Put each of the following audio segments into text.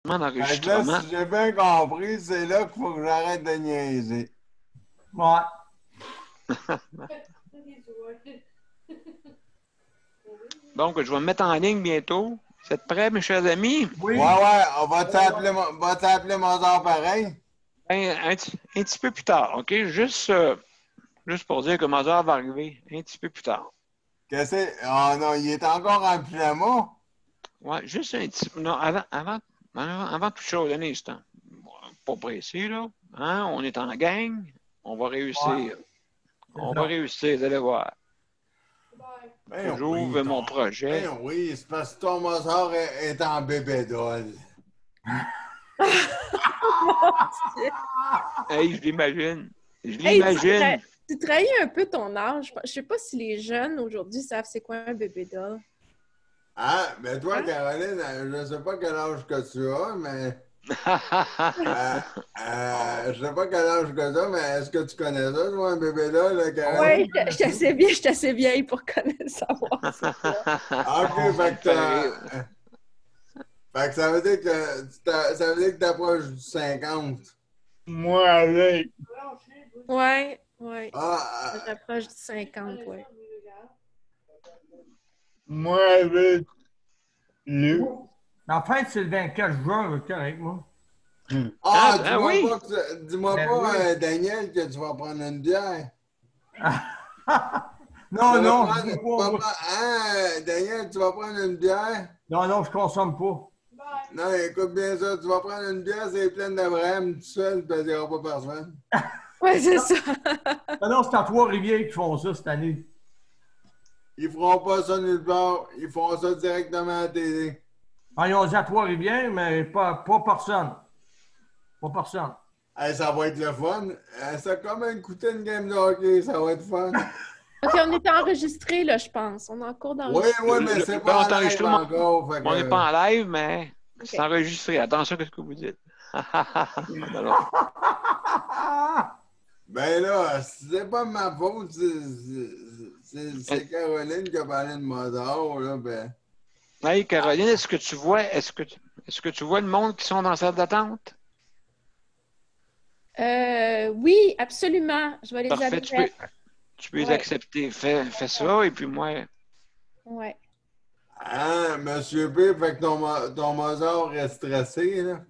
Fait que là, d'enregistrement. si j'ai bien compris, c'est là qu'il faut que j'arrête de niaiser. Ouais. Donc, je vais me mettre en ligne bientôt. Vous êtes prêts, mes chers amis? Oui. Ouais, on va t'appeler Mozart pareil? Ben, un petit peu plus tard, OK? Juste pour dire que Mozart va arriver un petit peu plus tard. Qu'est-ce que c'est? Oh non, il est encore en pyjama? Ouais, juste un petit peu. Non, avant toute chose, un instant. Pas pressé, là. Hein? On est en gang. On va réussir. Ouais. On va réussir, vous allez voir. Ben J'ouvre oui, mon projet. ben oui, c'est parce que ton Mozart est en bébédole. Hey, je l'imagine. Je Hey, l'imagine. tu trahis un peu ton âge. Je sais pas si les jeunes aujourd'hui savent c'est quoi un bébé doll. Ah, mais toi, Hein? Caroline, je ne sais pas quel âge que tu as, mais. Je sais pas quel âge que tu as, mais est-ce que tu connais ça, toi, un bébé là, Caroline? Oui, je suis assez vieille pour connaître savoir c'est quoi. Ah, ok, fait que fait que ça veut dire que ça veut dire que t'approches du 50. Moi avec. Ouais, ouais. Ah, Je rapproche du 50, ouais. Moi avec. Le. En fait, c'est le 24 juin, correct, moi. ah, Ah oui. Dis-moi Ben pas, oui. Daniel, que tu vas prendre une bière. Non, non, je Prendre, bois pas. hein, Daniel, tu vas prendre une bière? Non, non, je consomme pas. Non, écoute bien ça, tu vas prendre une bière, c'est pleine d'Abraham, tout seul, puis il n'y aura pas personne. Ouais, c'est ça. Non, non, c'est à Trois-Rivières qui font ça cette année. Ils feront pas ça nulle part, ils font ça directement à la télé. Ah, ils ont dit à Trois-Rivières, mais pas personne. Pas personne. Hey, ça va être le fun. C'est comme écouter une game de hockey, ça va être fun. OK, on est enregistré, là, je pense. On est en cours Oui, d'enregistrement. oui, mais c'est Ben, pas on en est live enregistré, encore. Fait on n'est que... pas en live, mais OK. c'est enregistré. Attention à ce que vous dites. Non, non. Ben là, c'est pas ma faute, c'est Caroline qui a parlé de Mozart, là, ben... Hey, Caroline, est-ce que tu vois le monde qui sont dans la salle d'attente? Oui, absolument. Je vais les Parfait, admettre. tu peux les Ouais. accepter. Fais ça, et puis moi. Ouais. Hein, Monsieur P, fait que ton Mozart est stressé, là?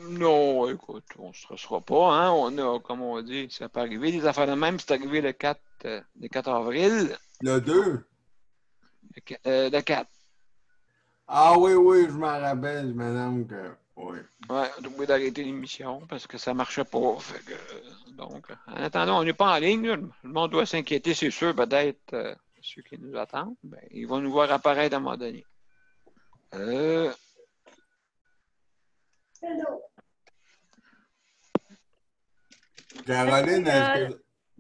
Non, écoute, on ne stressera pas, hein. On a, comme on dit, ça peut arriver. Des affaires de même, c'est arrivé le 4 avril. Le 2? Le 4. Ah oui, oui, je m'en rappelle, madame, que... Oui. Ouais, on a oublié d'arrêter l'émission parce que ça ne marchait pas. Fait que, donc, en attendant, on n'est pas en ligne, là. Le monde doit s'inquiéter, c'est sûr, peut-être, ceux qui nous attendent. Ben, ils vont nous voir apparaître à un moment donné.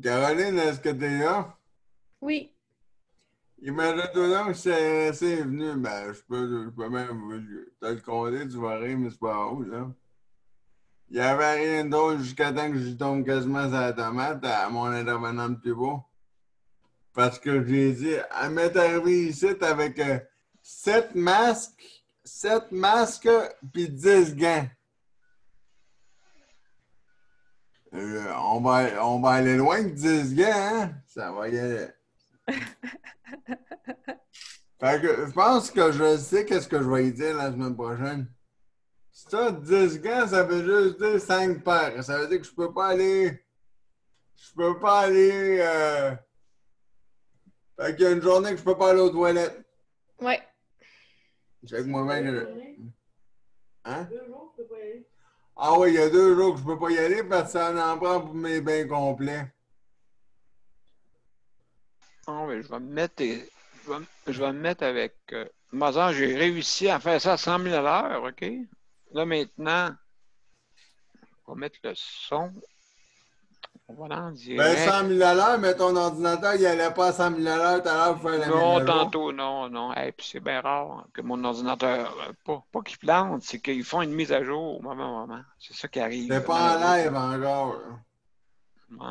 Caroline, est-ce que t'es là? Oui. Imagine-toi donc si c'est venu, ben, je peux même te le compter, tu vas rire, mais c'est pas haut, là. Il n'y avait rien d'autre jusqu'à temps que je tombe quasiment sur la tomate à mon intervenant de plus beau. Parce que j'ai dit, elle m'est arrivée ici avec 7 masques puis 10 gants. On va aller loin que 10 gants, hein? Ça va y aller. Fait que je pense que je sais qu'est-ce que je vais y dire la semaine prochaine. Ça, 10 gants, ça veut juste dire 5 paires. Ça veut dire que je peux pas aller. Je peux pas aller. Fait qu'il y a une journée que je peux pas aller aux toilettes. Ouais. C'est que moi-même. Hein? 2 jours, je peux pas y aller. Ah oui, il y a 2 jours que je peux pas y aller parce que ça en prend pour mes bains complets. Ah, mais je vais me mettre avec Mozart. J'ai réussi à faire ça à 100 000 à l'heure, OK? Là, maintenant, on va mettre le son. On va là en Ben, direct. 100 000 à l'heure, mais ton ordinateur, il allait pas à 100 000 à l'heure tout à l'heure pour faire la mise Non, à jour. tantôt, non, non. Et puis c'est bien rare que mon ordinateur, pas qu'il plante, c'est qu'ils font une mise à jour au même moment. C'est ça qui arrive. C'est pas en live Malheureusement. encore.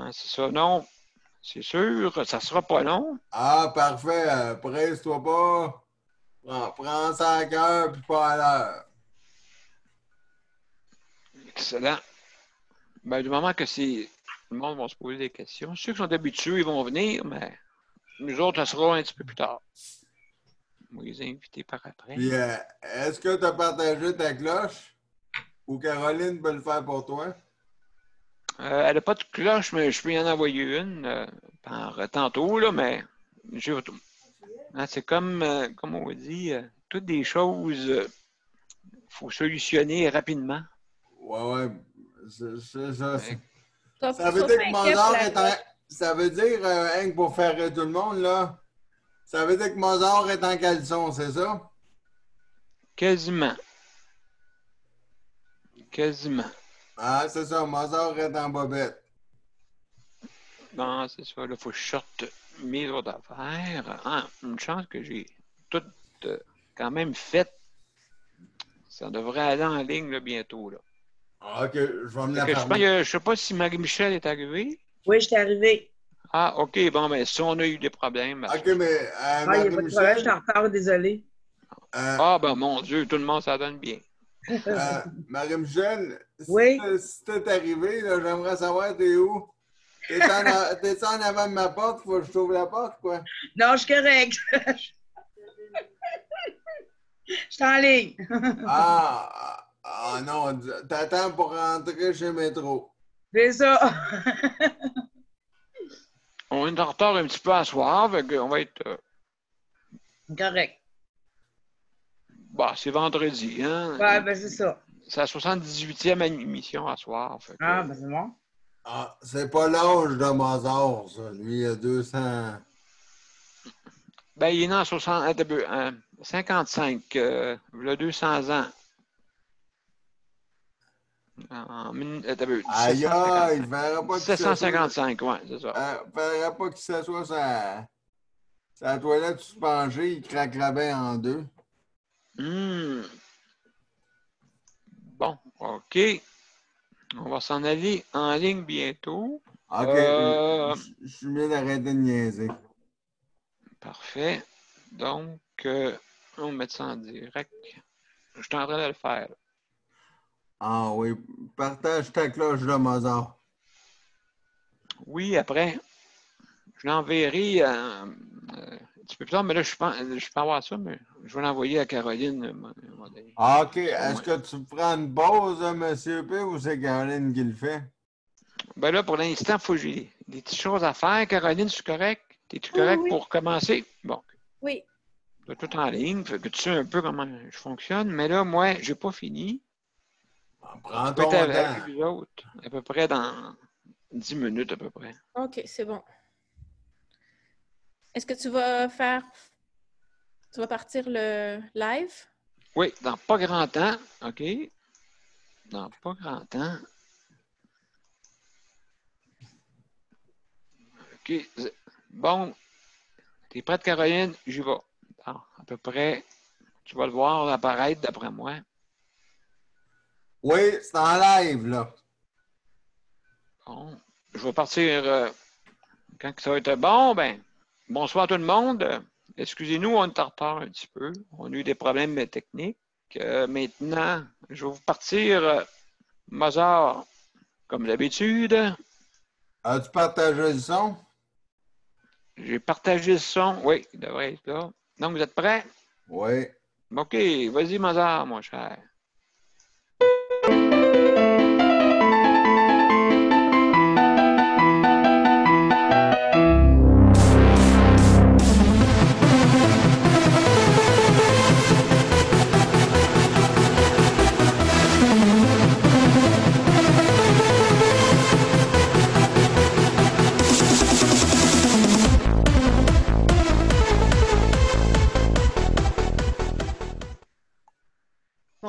Ouais, c'est ça. Non, c'est sûr, ça sera pas long. Ah, parfait. Presse-toi pas. Prends ça à cœur puis pas à l'heure. excellent. Ben, du moment que le monde va se poser des questions. Ceux qui sont habitués, ils vont venir, mais nous autres, ça sera un petit peu plus tard. On va les inviter par après. Puis, est-ce que tu as partagé ta cloche? Ou Caroline peut le faire pour toi? Elle n'a pas de cloche, mais je peux y en envoyer une tantôt, là, mais c'est comme on dit, toutes des choses, faut solutionner rapidement. Ouais. C'est ça. Ça veut dire que Mozart est en... Ça veut dire, hein, pour faire rire tout le monde, là, ça veut dire que Mozart est en caleçon, c'est ça? Quasiment. Ah, c'est ça, Mozart est en bobette. Non, c'est ça. Là, il faut que je sorte mes autres affaires. Ah, une chance que j'ai tout quand même fait. Ça devrait aller en ligne là, bientôt. Là. Ah, OK, je vais me la Je fermer. ne sais pas si Marie-Michel est arrivée. Oui, je suis arrivée. Ah, OK. Bon, ben, si on a eu des problèmes. OK, mais Il n'y a pas de problème, je suis en retard, désolé. Ben, mon Dieu, tout le monde, ça donne bien. Marie-Michel, Oui? si t'es arrivé, là, j'aimerais savoir t'es où? T'es-tu en avant de ma porte? Faut que je t'ouvre la porte, quoi? Non, je suis correct. Je suis en ligne. Non, t'attends pour rentrer chez Métro. C'est ça. On est en retard un petit peu à soir, on va être... Correct. Bah, c'est vendredi, hein? Ouais, ben c'est ça. C'est la 78e émission à soir. Ah, ben c'est bon. Ah, c'est pas l'âge de Mozart, ça. Lui, il a 200... Ben, il est né en 55, il a 200 ans. Aïe, aïe, il ne verra pas qu'il 755, oui, c'est ça. Il ne verra pas qu'il s'assoit sur la toilette suspendue, il craquera bien en deux. Bon, OK. On va s'en aller en ligne bientôt. OK, je suis mieux d'arrêter de niaiser. Parfait. Donc, on va mettre ça en direct. Je suis en train de le faire. Ah oui, partage ta cloche de Mozart. Oui, après, je l'enverrai un petit peu plus tard, mais là, je peux avoir ça, mais je vais l'envoyer à Caroline. Ah, OK. Est-ce que tu prends une pause, M. P, ou c'est Caroline qui le fait? Ben là, pour l'instant, il faut que j'ai des petites choses à faire. Caroline, c'est correct? Es-tu correct pour commencer? Bon. Oui. Tu as tout en ligne, fait que tu sais un peu comment je fonctionne, mais là, moi, je n'ai pas fini. Prends ton temps. Avec les autres, à peu près dans 10 minutes à peu près. OK, c'est bon. Est-ce que tu vas partir le live? Oui, dans pas grand temps. OK. Dans pas grand temps. OK. Bon. T'es prête, Caroline? J'y vais. À peu près, tu vas le voir apparaître d'après moi. Oui, c'est en live, là. Bon. Je vais partir quand ça va être bon. Ben, bonsoir tout le monde. Excusez-nous, on est en retard un petit peu. On a eu des problèmes techniques. Maintenant, je vais vous partir Mozart, comme d'habitude. As-tu partagé le son? J'ai partagé le son. Oui, il devrait être là. Donc, vous êtes prêts? Oui. OK, vas-y, Mozart, mon cher.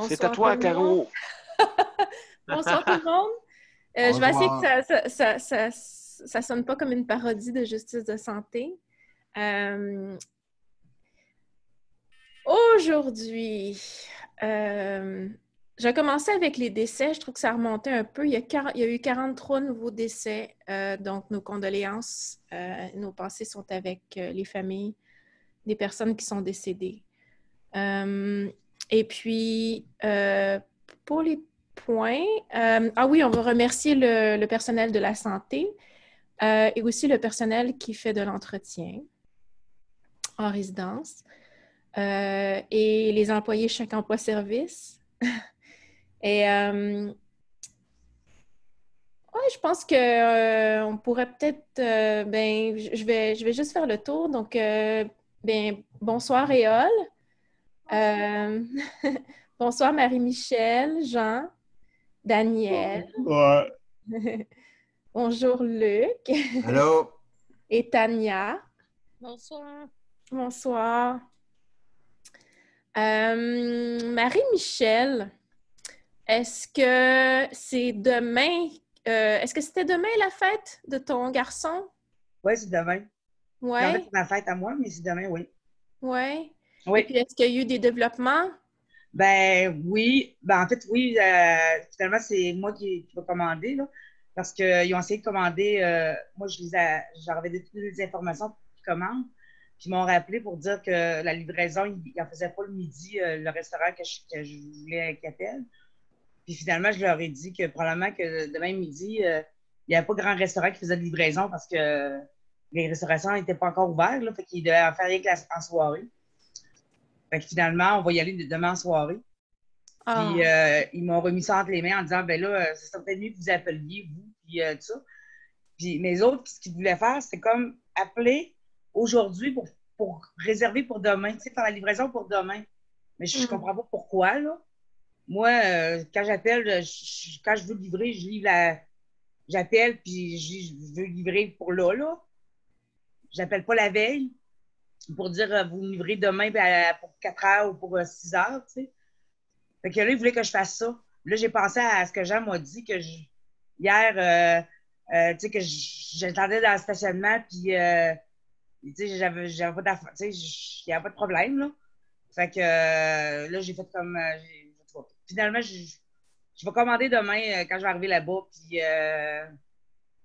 C'est à toi, Caro. Bonsoir tout le monde. Je vais essayer que ça sonne pas comme une parodie de justice de santé. Aujourd'hui, j'ai commencé avec les décès. Je trouve que ça remontait un peu. Il y a eu 43 nouveaux décès. Donc, nos condoléances, nos pensées sont avec les familles des personnes qui sont décédées. Et puis, pour points. Ah oui, on va remercier le personnel de la santé et aussi le personnel qui fait de l'entretien en résidence et les employés Chaque Emploi Service. Et ouais, je pense que on pourrait peut-être, je vais juste faire le tour. Donc, bonsoir Éole. Bonsoir Marie-Michel, Jean, Daniel. Ouais. Bonjour Luc. Allô? Et Tania. Bonsoir. Bonsoir. Marie-Michel, est-ce que c'est demain? Est-ce que c'était demain la fête de ton garçon? Oui, c'est demain. En fait, Oui. c'est ma fête à moi, mais c'est demain, oui. Oui. Oui. Et puis, est-ce qu'il y a eu des développements? Ben oui. Ben en fait, oui, finalement, c'est moi qui vais commander, là, parce qu'ils ont essayé de commander. Moi, j'avais donné toutes les informations pour qu'ils commandent. Puis ils m'ont rappelé pour dire que la livraison, ils n'en faisaient pas le midi, le restaurant que je voulais qu'ils appellent. Puis finalement, je leur ai dit que probablement que demain midi, il n'y avait pas grand restaurant qui faisait de livraison parce que les restaurations n'étaient pas encore ouverts, là, fait qu'ils devaient en faire rien en soirée. Fait que finalement, on va y aller demain en soirée. Puis ils m'ont remis ça entre les mains en disant, ben là, c'est peut-être mieux que vous appeliez, vous, puis tout ça. Puis mes autres, ce qu'ils voulaient faire, c'est comme appeler aujourd'hui pour réserver pour demain, tu sais, faire la livraison pour demain. Mais je comprends pas pourquoi, là. Moi, quand j'appelle, quand je veux livrer, j'appelle, puis je veux livrer pour là. J'appelle pas la veille pour dire, vous me livrez demain pour 4 heures ou pour 6 heures, tu sais. Fait que là, il voulait que je fasse ça. Là, j'ai pensé à ce que Jean m'a dit hier, tu sais, que j'attendais dans le stationnement, puis, tu sais, j'avais pas d'affaires, tu sais, il n'y avait pas de problème, là. Fait que là, j'ai fait comme. Finalement, je vais commander demain quand je vais arriver là-bas, puis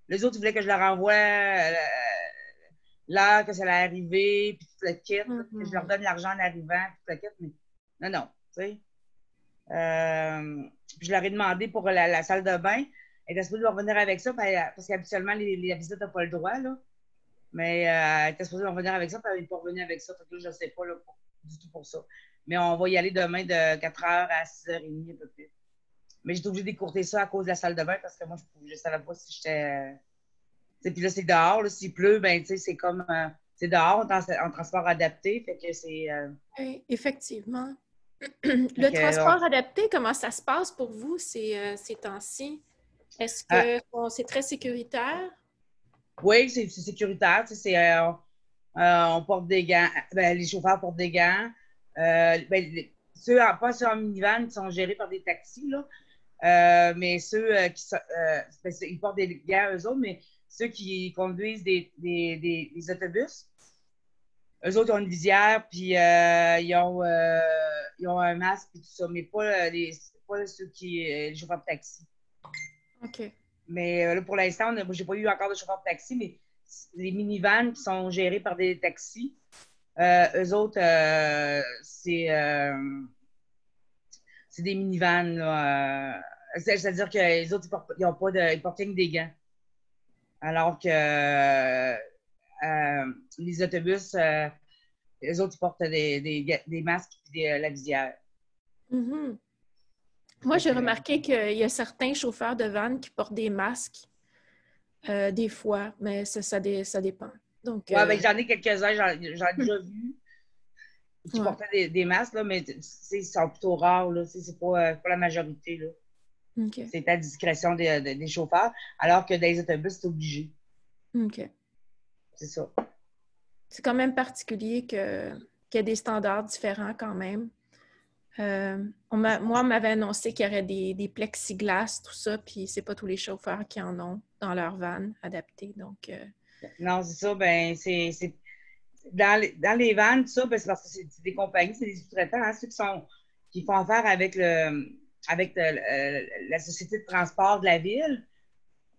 les autres, ils voulaient que je leur envoie l'heure que ça allait arriver, puis tout le kit, que je leur donne l'argent en arrivant, puis tout le kit, mais non, tu sais. Puis je leur ai demandé pour la salle de bain. Elle était supposée revenir avec ça, parce qu'habituellement, la visite n'a pas le droit, là. Mais elle était supposée revenir avec ça, puis elle n'est pas revenue avec ça. Fait que là, je ne sais pas là, du tout pour ça. Mais on va y aller demain de 4 h à 6 h 30 à peu près. Mais j'ai été obligée d'écourter ça à cause de la salle de bain parce que moi, je ne savais pas si j'étais. Puis là, c'est dehors. Là, s'il pleut, ben, c'est comme. C'est dehors, en transport adapté. Fait que c'est. Oui, effectivement. Le transport adapté, comment ça se passe pour vous ces temps-ci? Est-ce que c'est très sécuritaire? Oui, c'est sécuritaire. On porte des gants. Ben, les chauffeurs portent des gants. Pas ceux en minivan qui sont gérés par des taxis, là. Mais ceux ils portent des gants, eux autres, mais ceux qui conduisent des autobus, eux autres, ils ont une visière, puis ils ont un masque, et tout ça, mais pas ceux les chauffeurs de taxi. OK. Mais là, pour l'instant, j'ai pas eu encore de chauffeur de taxi, mais les minivans qui sont gérés par des taxis, eux autres, c'est des minivans, là. C'est-à-dire que les autres, ils portent rien que des gants. Alors que les autobus, les autres, ils portent des masques et la visière. Mm-hmm. Moi, j'ai remarqué qu'il y a certains chauffeurs de van qui portent des masques des fois, mais ça dépend. Donc, ben, j'en ai quelques-uns, j'en ai déjà vu qui portaient des masques, là, mais ils sont plutôt rares, là, c'est pas la majorité. Là. Okay. C'est à discrétion des chauffeurs, alors que dans les autobus, c'est obligé. OK. C'est ça. C'est quand même particulier qu'il y ait des standards différents quand même. Moi, on m'avait annoncé qu'il y aurait des plexiglas, tout ça, puis c'est pas tous les chauffeurs qui en ont dans leur van adapté. Donc, non, c'est ça. Ben, c'est dans les vannes, tout ça, ben, c'est parce que c'est des compagnies, c'est des sous-traitants, hein, ceux qui font affaire avec la société de transport de la ville.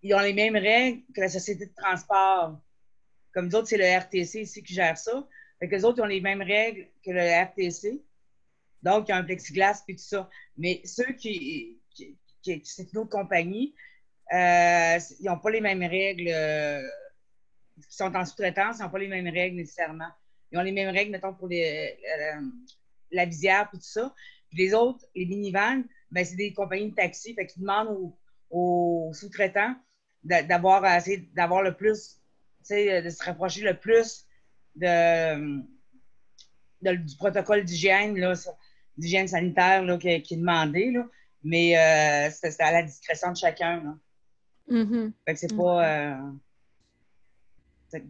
Ils ont les mêmes règles que la société de transport. Comme nous autres, c'est le RTC ici qui gère ça. Fait que les autres, ils ont les mêmes règles que le RTC. Donc, il y a un plexiglas et tout ça. Mais ceux qui c'est une autre compagnie, ils n'ont pas les mêmes règles qui sont en sous-traitance, ils n'ont pas les mêmes règles nécessairement. Ils ont les mêmes règles, mettons, pour la visière et tout ça. Puis les autres, les minivans, ben, c'est des compagnies de taxi, fait qu'ils demandent aux sous-traitants d'avoir le plus, tu sais, de se rapprocher le plus du protocole d'hygiène, d'hygiène sanitaire là, qui est demandé. Là. Mais c'est à la discrétion de chacun. Là. Mm-hmm. Fait que c'est pas.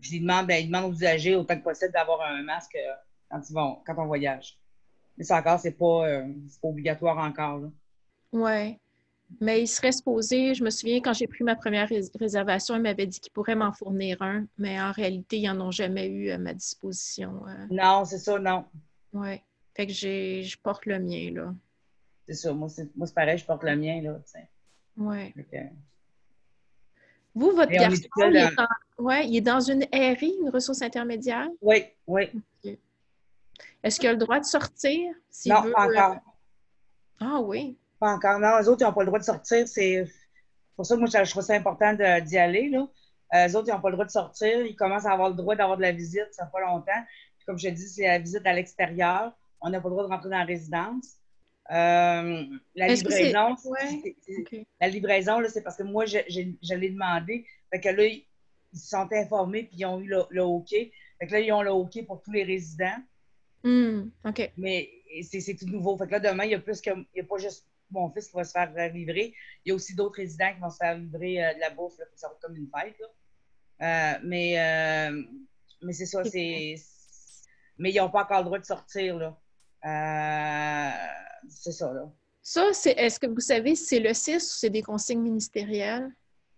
Puis ils demandent aux usagers autant que possible d'avoir un masque quand on voyage. Mais ça encore, c'est pas obligatoire encore. Là. Ouais. Mais il serait supposé, je me souviens, quand j'ai pris ma première réservation, il m'avait dit qu'il pourrait m'en fournir un, mais en réalité, ils n'en ont jamais eu à ma disposition. Non, c'est ça, non. Oui. Fait que je porte le mien, là. C'est ça. Moi, c'est pareil, je porte le mien, là. Oui. Okay. Vous, votre garçon, il est dans une RI, une ressource intermédiaire? Oui, oui. Okay. Est-ce qu'il a le droit de sortir? Non, pas encore. Ah oui? Pas encore. Non, eux autres, ils n'ont pas le droit de sortir. C'est pour ça que moi, je trouve ça important d'y aller. Là. Eux autres, ils n'ont pas le droit de sortir. Ils commencent à avoir le droit d'avoir de la visite. Ça fait pas longtemps. Puis, comme je te dis, c'est la visite à l'extérieur. On n'a pas le droit de rentrer dans la résidence. La livraison, la livraison, là, c'est parce que moi, je l'ai demandé. Fait que là, ils se sont informés puis ils ont eu le OK. Fait que là, ils ont le OK pour tous les résidents. OK. Mais c'est tout nouveau. Fait que là, demain, il y a pas juste mon fils qui va se faire livrer. Il y a aussi d'autres résidents qui vont se faire livrer de la bouffe. Là, ça va être comme une fête. Là. Mais c'est ça. Mais ils n'ont pas encore le droit de sortir. Là. C'est ça. Là. Ça, est-ce que vous savez si c'est le 6 ou c'est des consignes ministérielles?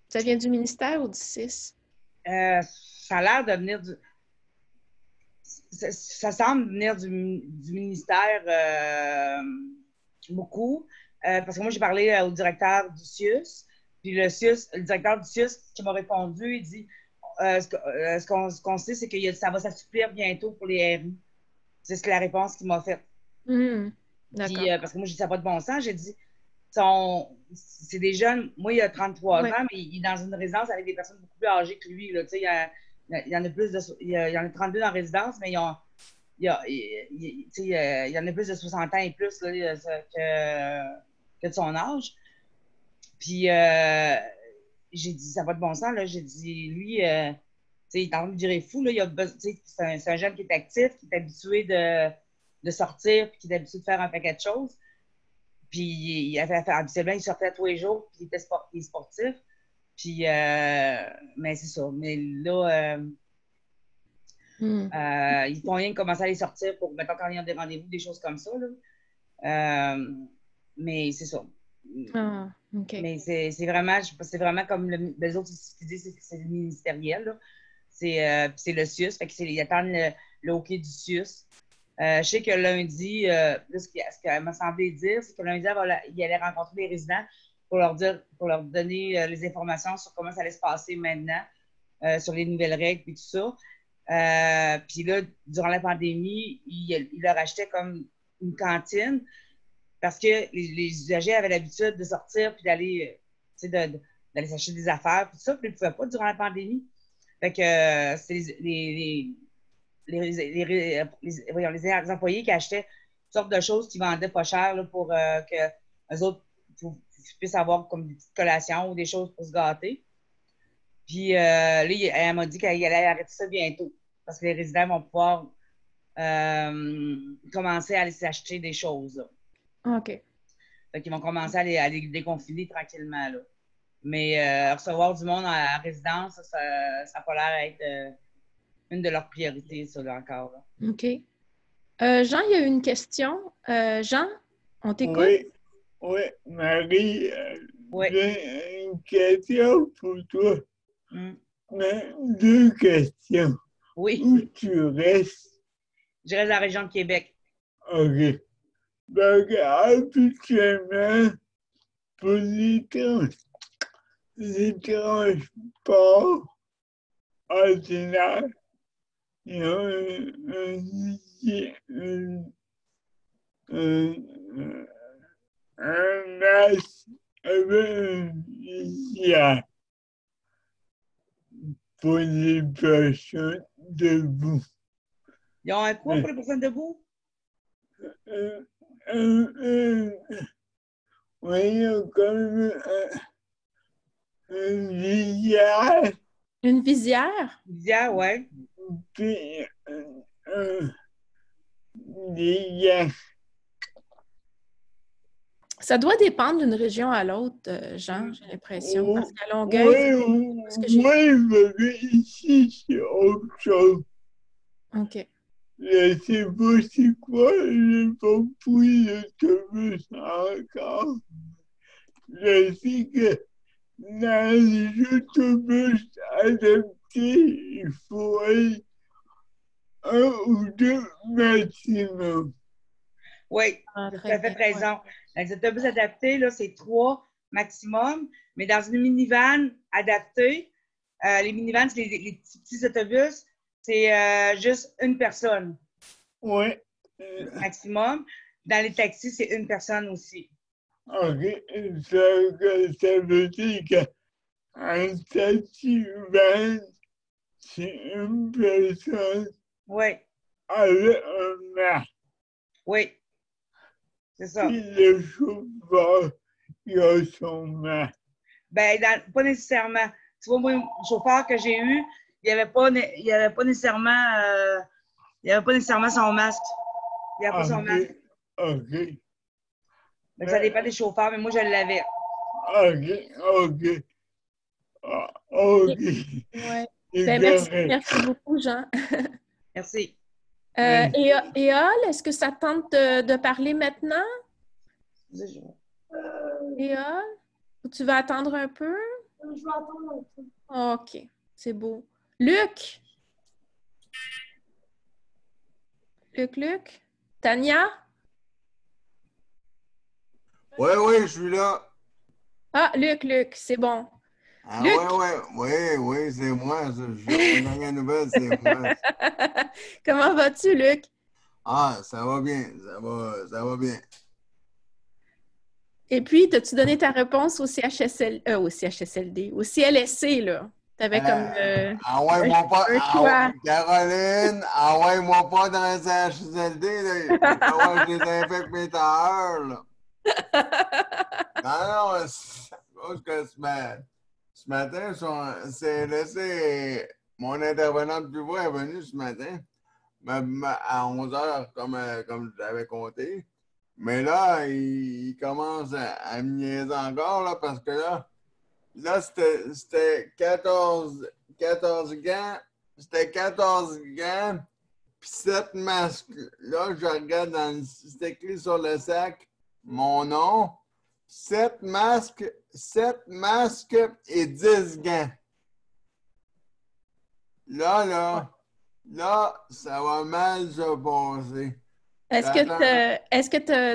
Ça vient du ministère ou du 6? Ça a l'air de venir du... Ça semble venir du ministère beaucoup. Parce que moi, j'ai parlé au directeur du CIUS. Puis le directeur du CIUS qui m'a répondu, il dit ce qu'on sait, c'est que ça va s'assouplir bientôt pour les RI. C'est la réponse qu'il m'a faite. D'accord. Puis, parce que moi, j'ai dit ça n'a pas de bon sens. J'ai dit c'est des jeunes. Moi, il a 33 ans, mais il est dans une résidence avec des personnes beaucoup plus âgées que lui. Là. Il y en a plus il y en a 32 dans la résidence, mais il y en a plus de 60 ans et plus là, que de son âge. Puis j'ai dit, ça n'a pas de bon sens. Là. J'ai dit, lui, il est en train de virer fou. Là. C'est un jeune qui est actif, qui est habitué de sortir, puis qui est habitué de faire un paquet de choses. Puis habituellement, il sortait tous les jours, puis il est sportif. Puis, mais c'est ça. Mais là, ils font rien que commencer à les sortir pour, mettons, quand ils ont des rendez-vous, des choses comme ça. Là. Mais c'est ça. Ah, OK. Mais c'est vraiment comme les autres qui disent, c'est le ministériel. Là. C'est le CIUS. Fait qu'ils attendent le OK du CIUS. Je sais que lundi, ce qu'elle m'a semblé dire, c'est que lundi, il allait rencontrer les résidents pour leur donner les informations sur comment ça allait se passer maintenant, sur les nouvelles règles et tout ça. Puis là, durant la pandémie, il leur achetait comme une cantine parce que les usagers avaient l'habitude de sortir puis d'aller s'acheter des affaires, tout ça, puis ils ne pouvaient pas durant la pandémie. Fait que c'est les employés qui achetaient toutes sortes de choses qui vendaient pas cher là, pour que les autres puissent avoir comme des petites collations ou des choses pour se gâter. Puis là, elle m'a dit qu'elle allait arrêter ça bientôt parce que les résidents vont pouvoir commencer à aller s'acheter des choses. Là. OK. Fait qu'ils vont commencer à les déconfiner tranquillement. Là. Mais recevoir du monde à résidence, ça n'a pas l'air d'être une de leurs priorités, ça, là, encore. Là. OK. Jean, il y a une question. Jean, on t'écoute? Oui, Marie, j'ai une question pour toi. Deux questions. Oui. Où tu restes? Je reste dans la région de Québec. OK. Donc, habituellement, pour les transports ordinaires, il y a un masque avec avait une visière pour les personnes debout. Ils ont un quoi pour les personnes debout? Oui, comme une visière. Une visière? Visière, oui. Puis des liens. Ça doit dépendre d'une région à l'autre, Jean, j'ai l'impression. Parce qu'à Longueuil, Oui, mais ici, c'est autre chose. OK. Je sais pas c'est quoi, j'ai pas pris l'autobus encore. Je sais que dans les autobus adaptés, il faut être 1 ou 2 maximum. Oui, Ah, tu as très tout à fait bien, raison. Dans les autobus adaptés, là, c'est 3 maximum. Mais dans une minivan adaptée, les minivans, c'est les petits autobus, c'est juste une personne Oui. maximum. Dans les taxis, c'est une personne aussi. OK. Ça veut dire qu'un taxi van, c'est une personne Oui, avec un masque. oui, c'est ça. Puis le chauffeur, il a son masque. Ben, pas nécessairement. Tu vois, moi, le chauffeur que j'ai eu, il n'y avait pas nécessairement son masque. Il n'y avait pas son masque. OK. Donc, ça dépend des chauffeurs, mais moi, je l'avais. OK. OK. Ouais. C'est Ben, merci beaucoup, Jean. Merci. Éole, est-ce que ça tente de parler maintenant? Éole? Ou tu vas attendre un peu? Je vais attendre un peu. OK, c'est beau. Luc? Luc? Tania? Oui, je suis là. Ah, Luc, c'est bon. Ah, Luc? oui, c'est moi. J'ai une nouvelle, c'est moi. Comment vas-tu, Luc? Ah, ça va bien, ça va bien. Et puis, as-tu donné ta réponse au CLSC, là? T'avais comme Envoie-moi pas, un choix. Caroline, envoie-moi pas dans le CHSLD, là. Il va falloir que je désinfecte mes tailleurs, là. Non, c'est parce que ce matin, c'est laissé. Mon intervenante plus voix est venue ce matin, à 11h, comme je l'avais compté. Mais là, il commence à me niaiser encore, là, parce que là c'était 14 gants. C'était 14 gants, puis 7 masques. Là, je regarde c'était écrit sur le sac mon nom. 7 masques et 10 gants. Là, ça va mal se passer. Est-ce que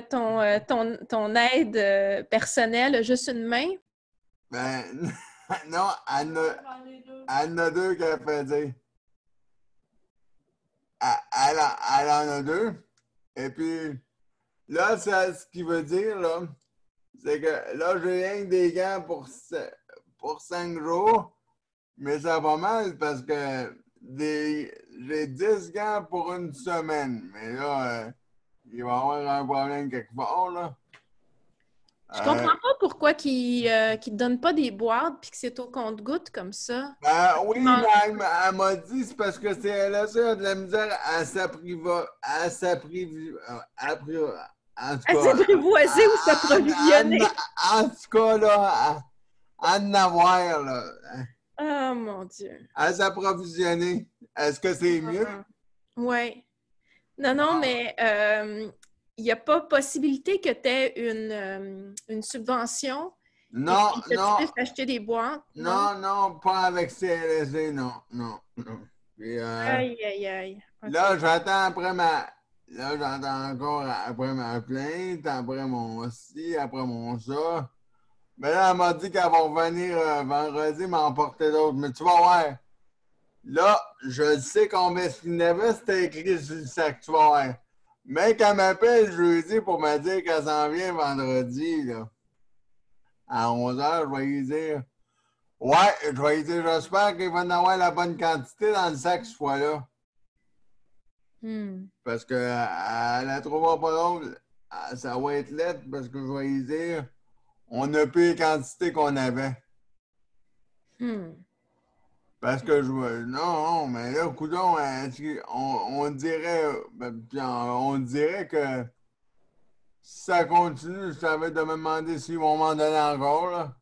ton aide personnelle a juste une main? Ben, non, elle en a 2 qu'elle fait dire. Elle en a 2. Et puis, là, ce qui veut dire, là, c'est que là, j'ai rien que des gants pour 5 jours, mais ça va mal parce que j'ai 10 gants pour une semaine. Mais là, il va y avoir un problème quelque part, là. Je comprends pas pourquoi qu'ils te donnent pas des boîtes puis que c'est au compte-gouttes comme ça. Oui, mais elle m'a dit c'est parce que c'est là, ça a de la misère à s'apprivoiser ou s'approvisionner. En tout cas, là, à en avoir, là. Oh mon Dieu. À s'approvisionner. Est-ce que c'est mieux? Oui. Non, mais il n'y a pas possibilité que tu aies une subvention Non, et que tu puisses acheter des boîtes? Non, pas avec CLSC, non. Puis, aïe. Okay. Là, j'entends encore après ma plainte, après mon ci, après mon ça. Mais là, elle m'a dit qu'elle va revenir vendredi m'emporter d'autres. Mais tu vas voir. Là, je sais combien il y avait, c'était écrit sur le sac, tu vas voir. Mais qu'elle m'appelle jeudi pour me dire qu'elle s'en vient vendredi, là. à 11h, je vais lui dire ouais, je vais lui dire j'espère qu'il va en avoir la bonne quantité dans le sac ce fois-là. Parce qu'elle la trouvera pas drôle. Ça va être lettre parce que je vais lui dire on n'a plus les quantités qu'on avait. Parce que je vois. Non, mais là, coudonc, on dirait. On dirait que si ça continue, je t'avais de me demander s'ils vont m'en donner encore, là.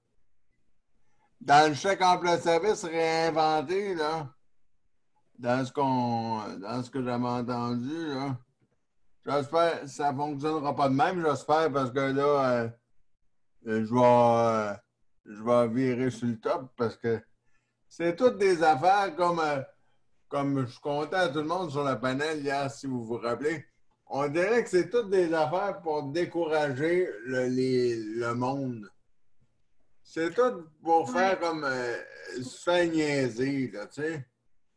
Dans le chèque emploi service réinventé, là, dans ce que j'avais entendu, là, j'espère que ça ne fonctionnera pas de même, j'espère, parce que là, je vais virer sur le top, parce que c'est toutes des affaires comme je comptais à tout le monde sur le panel hier, si vous vous rappelez. On dirait que c'est toutes des affaires pour décourager le monde. C'est tout pour faire comme se faire niaiser, là, tu sais.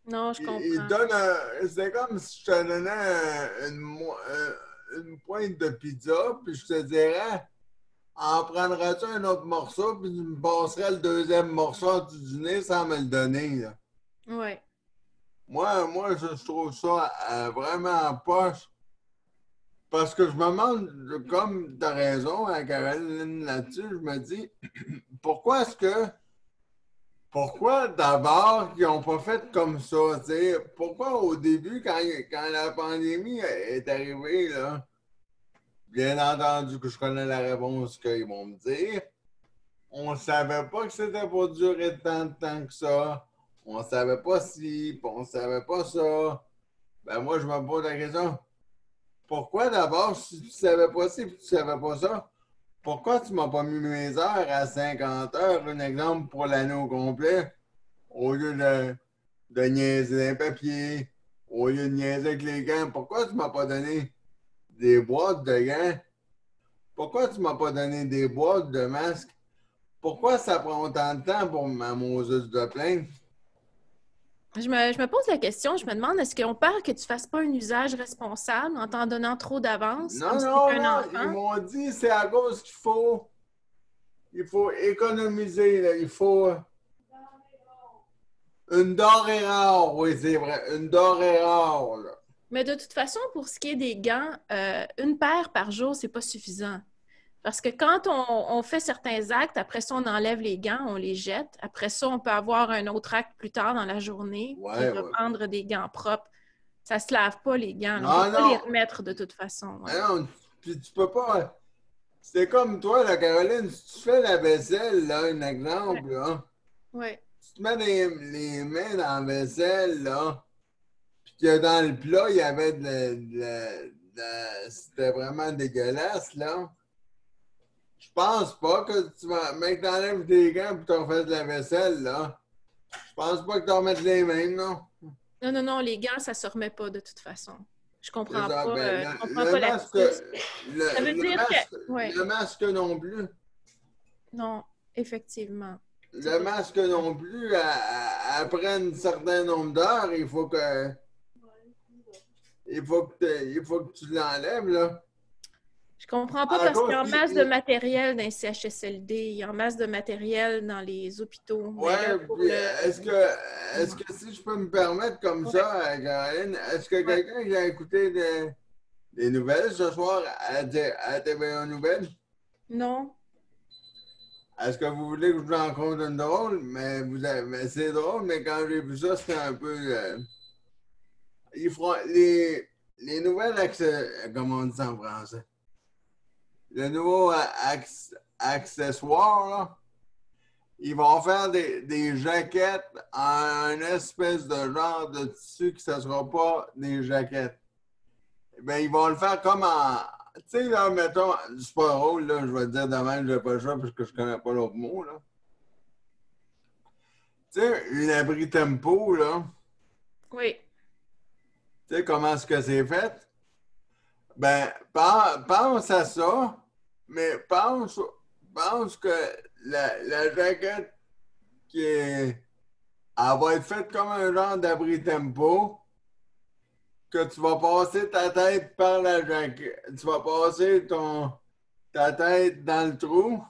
Non, je comprends. C'est comme si je te donnais une pointe de pizza, puis je te dirais, en prendrais-tu un autre morceau, puis tu me passerais le deuxième morceau du dîner sans me le donner, là. Oui. Moi, je trouve ça vraiment poche. Parce que je me demande, comme tu as raison, hein, Caroline, là-dessus, je me dis, pourquoi d'abord ils n'ont pas fait comme ça? T'sais? Pourquoi au début, quand la pandémie est arrivée, là, bien entendu que je connais la réponse qu'ils vont me dire, on ne savait pas que c'était pour durer tant de temps que ça. On ne savait pas ci, on ne savait pas ça. Ben moi, je me pose la question. Pourquoi d'abord, si tu ne savais pas ci et tu ne savais pas ça, pourquoi tu ne m'as pas mis mes heures à 50 heures, un exemple pour l'année au complet, au lieu de niaiser les papiers, au lieu de niaiser avec les gants? Pourquoi tu ne m'as pas donné des boîtes de gants? Pourquoi tu ne m'as pas donné des boîtes de masques? Pourquoi ça prend autant de temps pour ma Moses de plainte? Je me pose la question, je me demande, est-ce qu'on peur que tu ne fasses pas un usage responsable en t'en donnant trop d'avance? Non, non, ils m'ont dit c'est à cause il faut économiser, là. Il faut une denrée rare, oui, c'est vrai, une denrée rare, là. Mais de toute façon, pour ce qui est des gants, une paire par jour, c'est pas suffisant. Parce que quand on fait certains actes, après ça, on enlève les gants, on les jette. Après ça, on peut avoir un autre acte plus tard dans la journée et reprendre des gants propres. Ça se lave pas, les gants. On ne peut pas les remettre de toute façon. Ouais. Non, puis tu peux pas. C'est comme toi, la Caroline, si tu fais la vaisselle, là, un exemple, là. Oui. Tu te mets les mains dans la vaisselle, là, puis que dans le plat, il y avait c'était vraiment dégueulasse, là. Je pense pas que tu vas. Mec, t'enlèves tes gants et tu refais de la vaisselle, là. Je pense pas que tu remettes les mains, non? Non, les gants, ça se remet pas de toute façon. Je comprends ça, pas. Ben, je comprends pas masque, le masque non plus. Non, effectivement. Le masque non plus, après un certain nombre d'heures, il faut que tu l'enlèves, là. Je comprends pas parce qu'il y a en masse de matériel dans les CHSLD, il y a en masse de matériel dans les hôpitaux. Oui, est-ce que si je peux me permettre comme ça, Caroline, est-ce que quelqu'un qui a écouté des nouvelles ce soir à TVA Nouvelles? Non. Est-ce que vous voulez que je vous en compte une drôle? Mais c'est drôle, mais quand j'ai vu ça, c'était un peu... ils feront les nouvelles comment on dit ça en français? Le nouveau accessoire, là, ils vont faire des jaquettes en une espèce de genre de tissu que ce ne sera pas des jaquettes. Ben, ils vont le faire comme en... Tu sais, là, mettons, c'est pas drôle, là, je vais te dire demain, je n'ai pas le choix parce que je connais pas l'autre mot, là. Tu sais, une abri tempo, là. Oui. Tu sais comment est-ce que c'est fait? Ben, pense à ça, mais pense que la jaquette elle va être faite comme un genre d'abri tempo, que tu vas passer ta tête par la jaquette, tu vas passer ta tête dans le trou,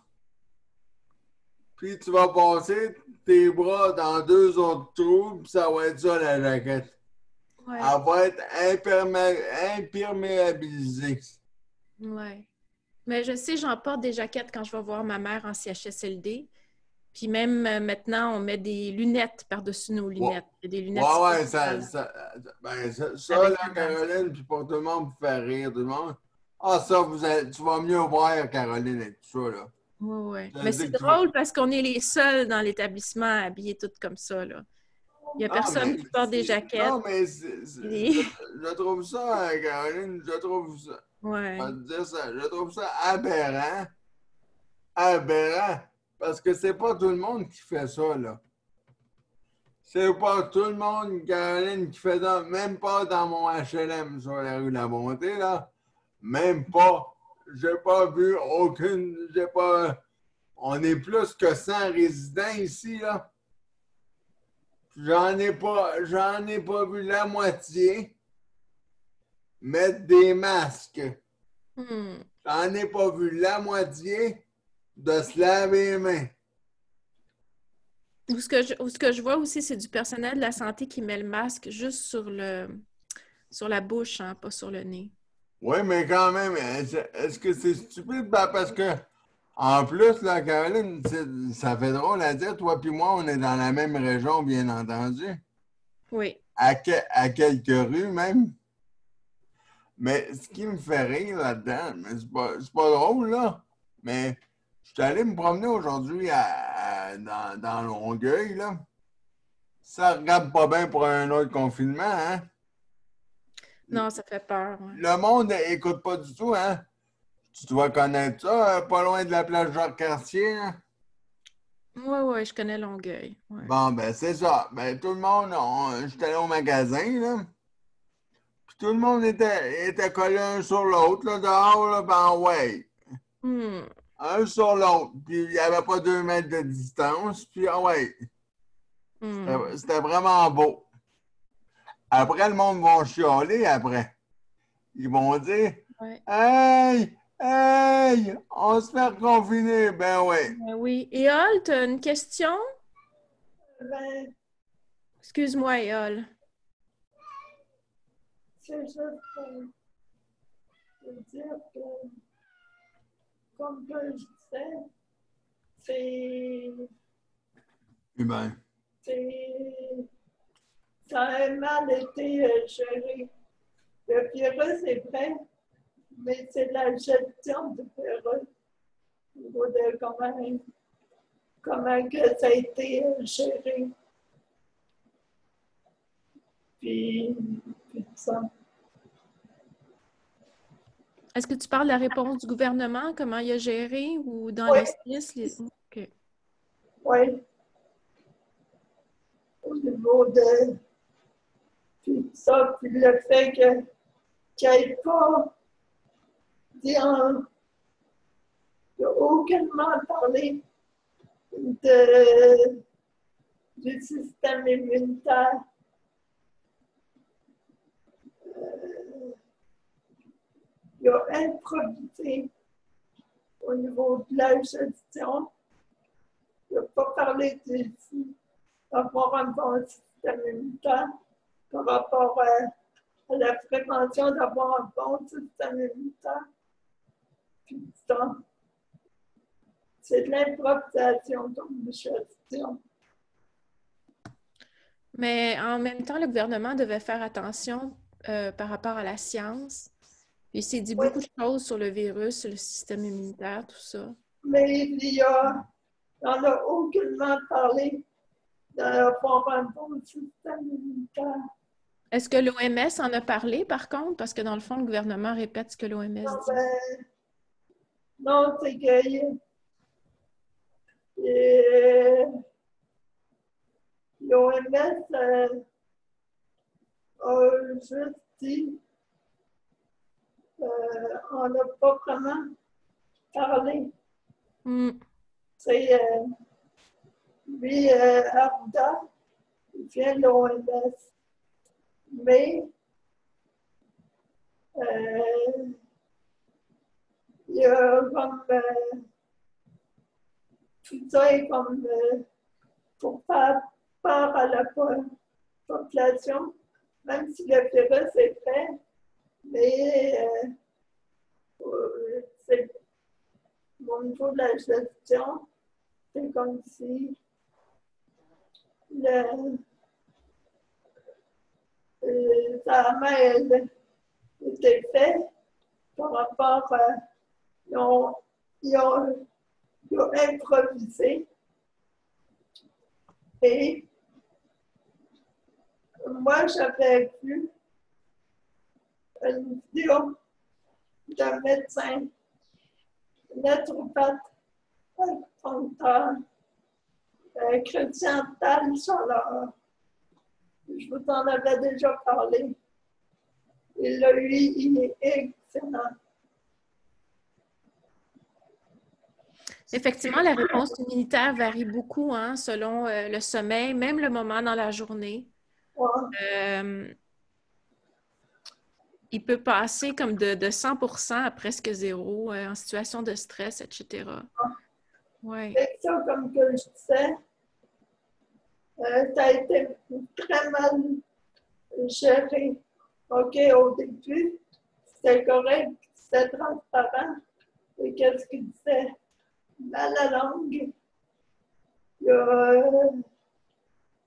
puis tu vas passer tes bras dans 2 autres trous, puis ça va être ça la jaquette. Ouais. Elle va être imperméabilisée. Ouais. Mais je sais, j'en porte des jaquettes quand je vais voir ma mère en CHSLD. Puis même maintenant, on met des lunettes par-dessus nos lunettes. Il y a des lunettes Ouais, spéciales ça avec là, un masque. Caroline, puis pour tout le monde, pour faire rire tout le monde. Ah, ça, tu vas mieux voir, Caroline, avec tout ça, là. Oui. Je te Mais dis c'est que tu vas- drôle parce qu'on est les seuls dans l'établissement habillés toutes comme ça, là. Il n'y a Ah, personne mais qui porte des jaquettes. non, mais Et- je trouve ça, Caroline, je trouve ça, Ouais. je vais te dire ça, je trouve ça aberrant. Aberrant. Parce que c'est pas tout le monde qui fait ça, là. C'est pas tout le monde, Caroline, qui fait ça, même pas dans mon HLM sur la rue de la Bonté, là. Même pas. J'ai pas vu aucune. J'ai pas. On est plus que 100 résidents ici, là. J'en ai pas vu la moitié mettre des masques. Hmm. J'en ai pas vu la moitié de se laver les mains. Ou ce que je vois aussi, c'est du personnel de la santé qui met le masque juste sur la bouche, hein, pas sur le nez. Oui, mais quand même, est-ce que c'est stupide? Ben, parce que, en plus, là, Caroline, ça fait drôle à dire, toi puis moi, on est dans la même région, bien entendu. Oui. À quelques rues même. Mais ce qui me fait rire là-dedans, mais c'est pas drôle, là. Mais je suis allé me promener aujourd'hui dans Longueuil, là. Ça regarde pas bien pour un autre confinement, hein? Non, ça fait peur. Ouais. Le monde écoute pas du tout, hein? Tu dois connaître ça, pas loin de la plage Jacques-Cartier, hein? Oui, je connais Longueuil. Ouais. Bon, ben, c'est ça. Ben, tout le monde, j'étais allé au magasin, là. Puis tout le monde était collé un sur l'autre, là, dehors, là, ben, ouais. Hmm. Un sur l'autre. Puis il n'y avait pas 2 mètres de distance. Puis, ah ouais. Hmm. C'était vraiment beau. Après, le monde va chialer après. Ils vont dire Ouais. Hey! Hey! On se fait reconfiner. Ben ouais. Ben oui. Éole, tu as une question? Ben, Excuse-moi, Éole. c'est juste pour dire que, comme que je disais, c'est, Ben. ça a mal été géré. Le virus est vrai, mais c'est la gestion du virus. Au niveau de comment que ça a été géré. Puis ça. Est-ce que tu parles de la réponse du gouvernement, comment il a géré ou dans Oui. les CIS? OK. Oui. Au niveau de puis ça, puis le fait qu'il n'y ait pas aucunement parlé du système immunitaire. Il a improvisé au niveau de la gestion. Il n'a pas parlé d'avoir un bon système immunitaire par rapport à la prévention d'avoir un bon système immunitaire. Puis ça, c'est de l'improvisation comme gestion. Mais en même temps, le gouvernement devait faire attention par rapport à la science. Puis il s'est dit beaucoup de choses sur le virus, sur le système immunitaire, tout ça. Mais il n'en a aucunement parlé d'avoir un bon système immunitaire. Est-ce que l'OMS en a parlé, par contre? Parce que dans le fond, le gouvernement répète ce que l'OMS dit. Non, c'est que l'OMS a juste dit on n'a pas vraiment parlé. C'est lui, Arda, il vient de l'OMS. Mais il y a comme tout ça est comme pour faire peur à la population, même si le virus est vrai, mais c'est au niveau de la gestion, c'est comme si ça a mal été fait par rapport à ils ont improvisé. Et moi, j'avais vu une vidéo d'un médecin naturopathe, acupuncteur, Christian Tal-Chaleur. Je vous en avais déjà parlé. Et là, lui, il est excellent. Effectivement, la réponse immunitaire varie beaucoup hein, selon le sommeil, même le moment dans la journée. Ouais. Il peut passer comme de 100% à presque zéro en situation de stress, etc. Ouais. C'est ça, comme que je disais, ça a été très mal géré. OK, au début, c'était correct, c'était transparent. Et qu'est-ce qu'il disait? Mal à la langue.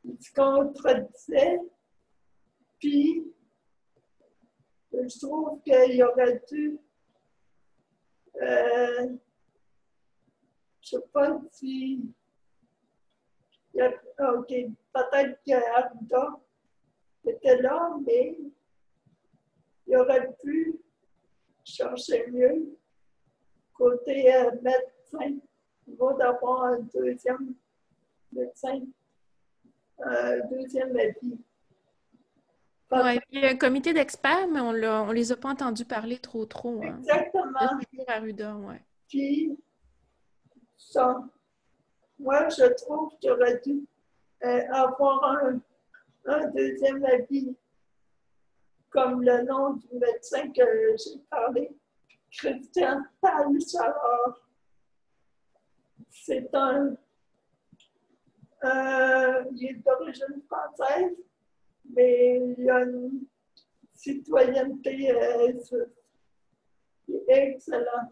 Il se contredisait. Puis, je trouve qu'il aurait dû, je ne sais pas si, OK, peut-être qu'Arruda était là, mais il aurait pu chercher mieux côté médecin. Il vaut d'avoir un deuxième médecin, un deuxième avis. Ouais, il y a un comité d'experts, mais on ne les a pas entendus parler trop. Hein. Exactement. Arruda, ouais. Puis, ça, moi, je trouve qu'il aurait dû avoir un deuxième avis, comme le nom du médecin que j'ai parlé, Christian Tal-Chaleur. C'est il est d'origine française, mais il a une citoyenneté excellente.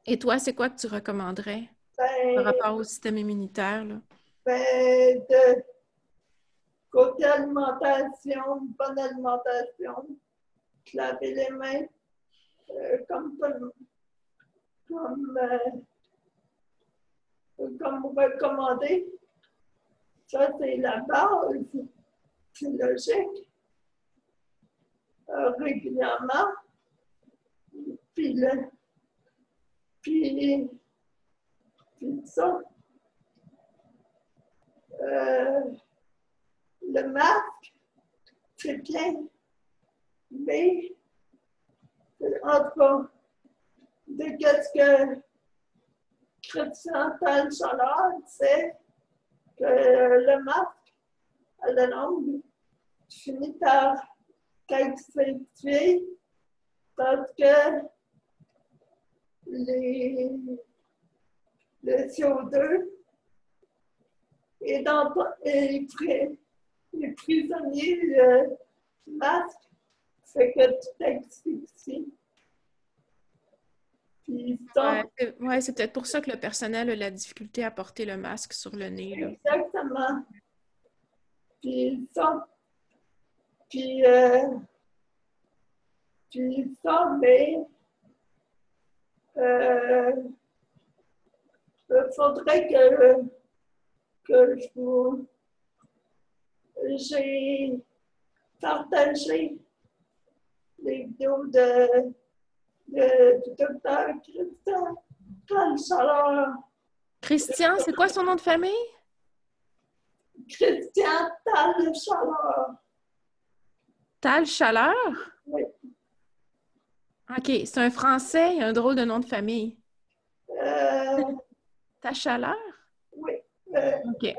Et toi, c'est quoi que tu recommanderais par rapport au système immunitaire? Là? De côté alimentation, bonne alimentation, laver les mains, comme recommandé. Ça, c'est la base. C'est logique. Régulièrement. Puis ça. Le masque, c'est bien. Mais, en tout cas, de qu'est-ce que Christian Tal-Chaleur disait, que le masque à la langue finit par t'asphyxier parce que le CO2 est dans les prisonniers, le masque fait que tu t'asphyxies. Ouais, c'est peut-être pour ça que le personnel a la difficulté à porter le masque sur le nez. Là. Exactement. Puis ça, mais il faudrait que j'ai partagé les vidéos du docteur Christian Tal-Chaleur. Christian, c'est quoi son nom de famille? Christian Tal-Chaleur. Tal-Chaleur? Oui. OK, c'est un Français, il a un drôle de nom de famille. Tal-Chaleur? Oui. OK.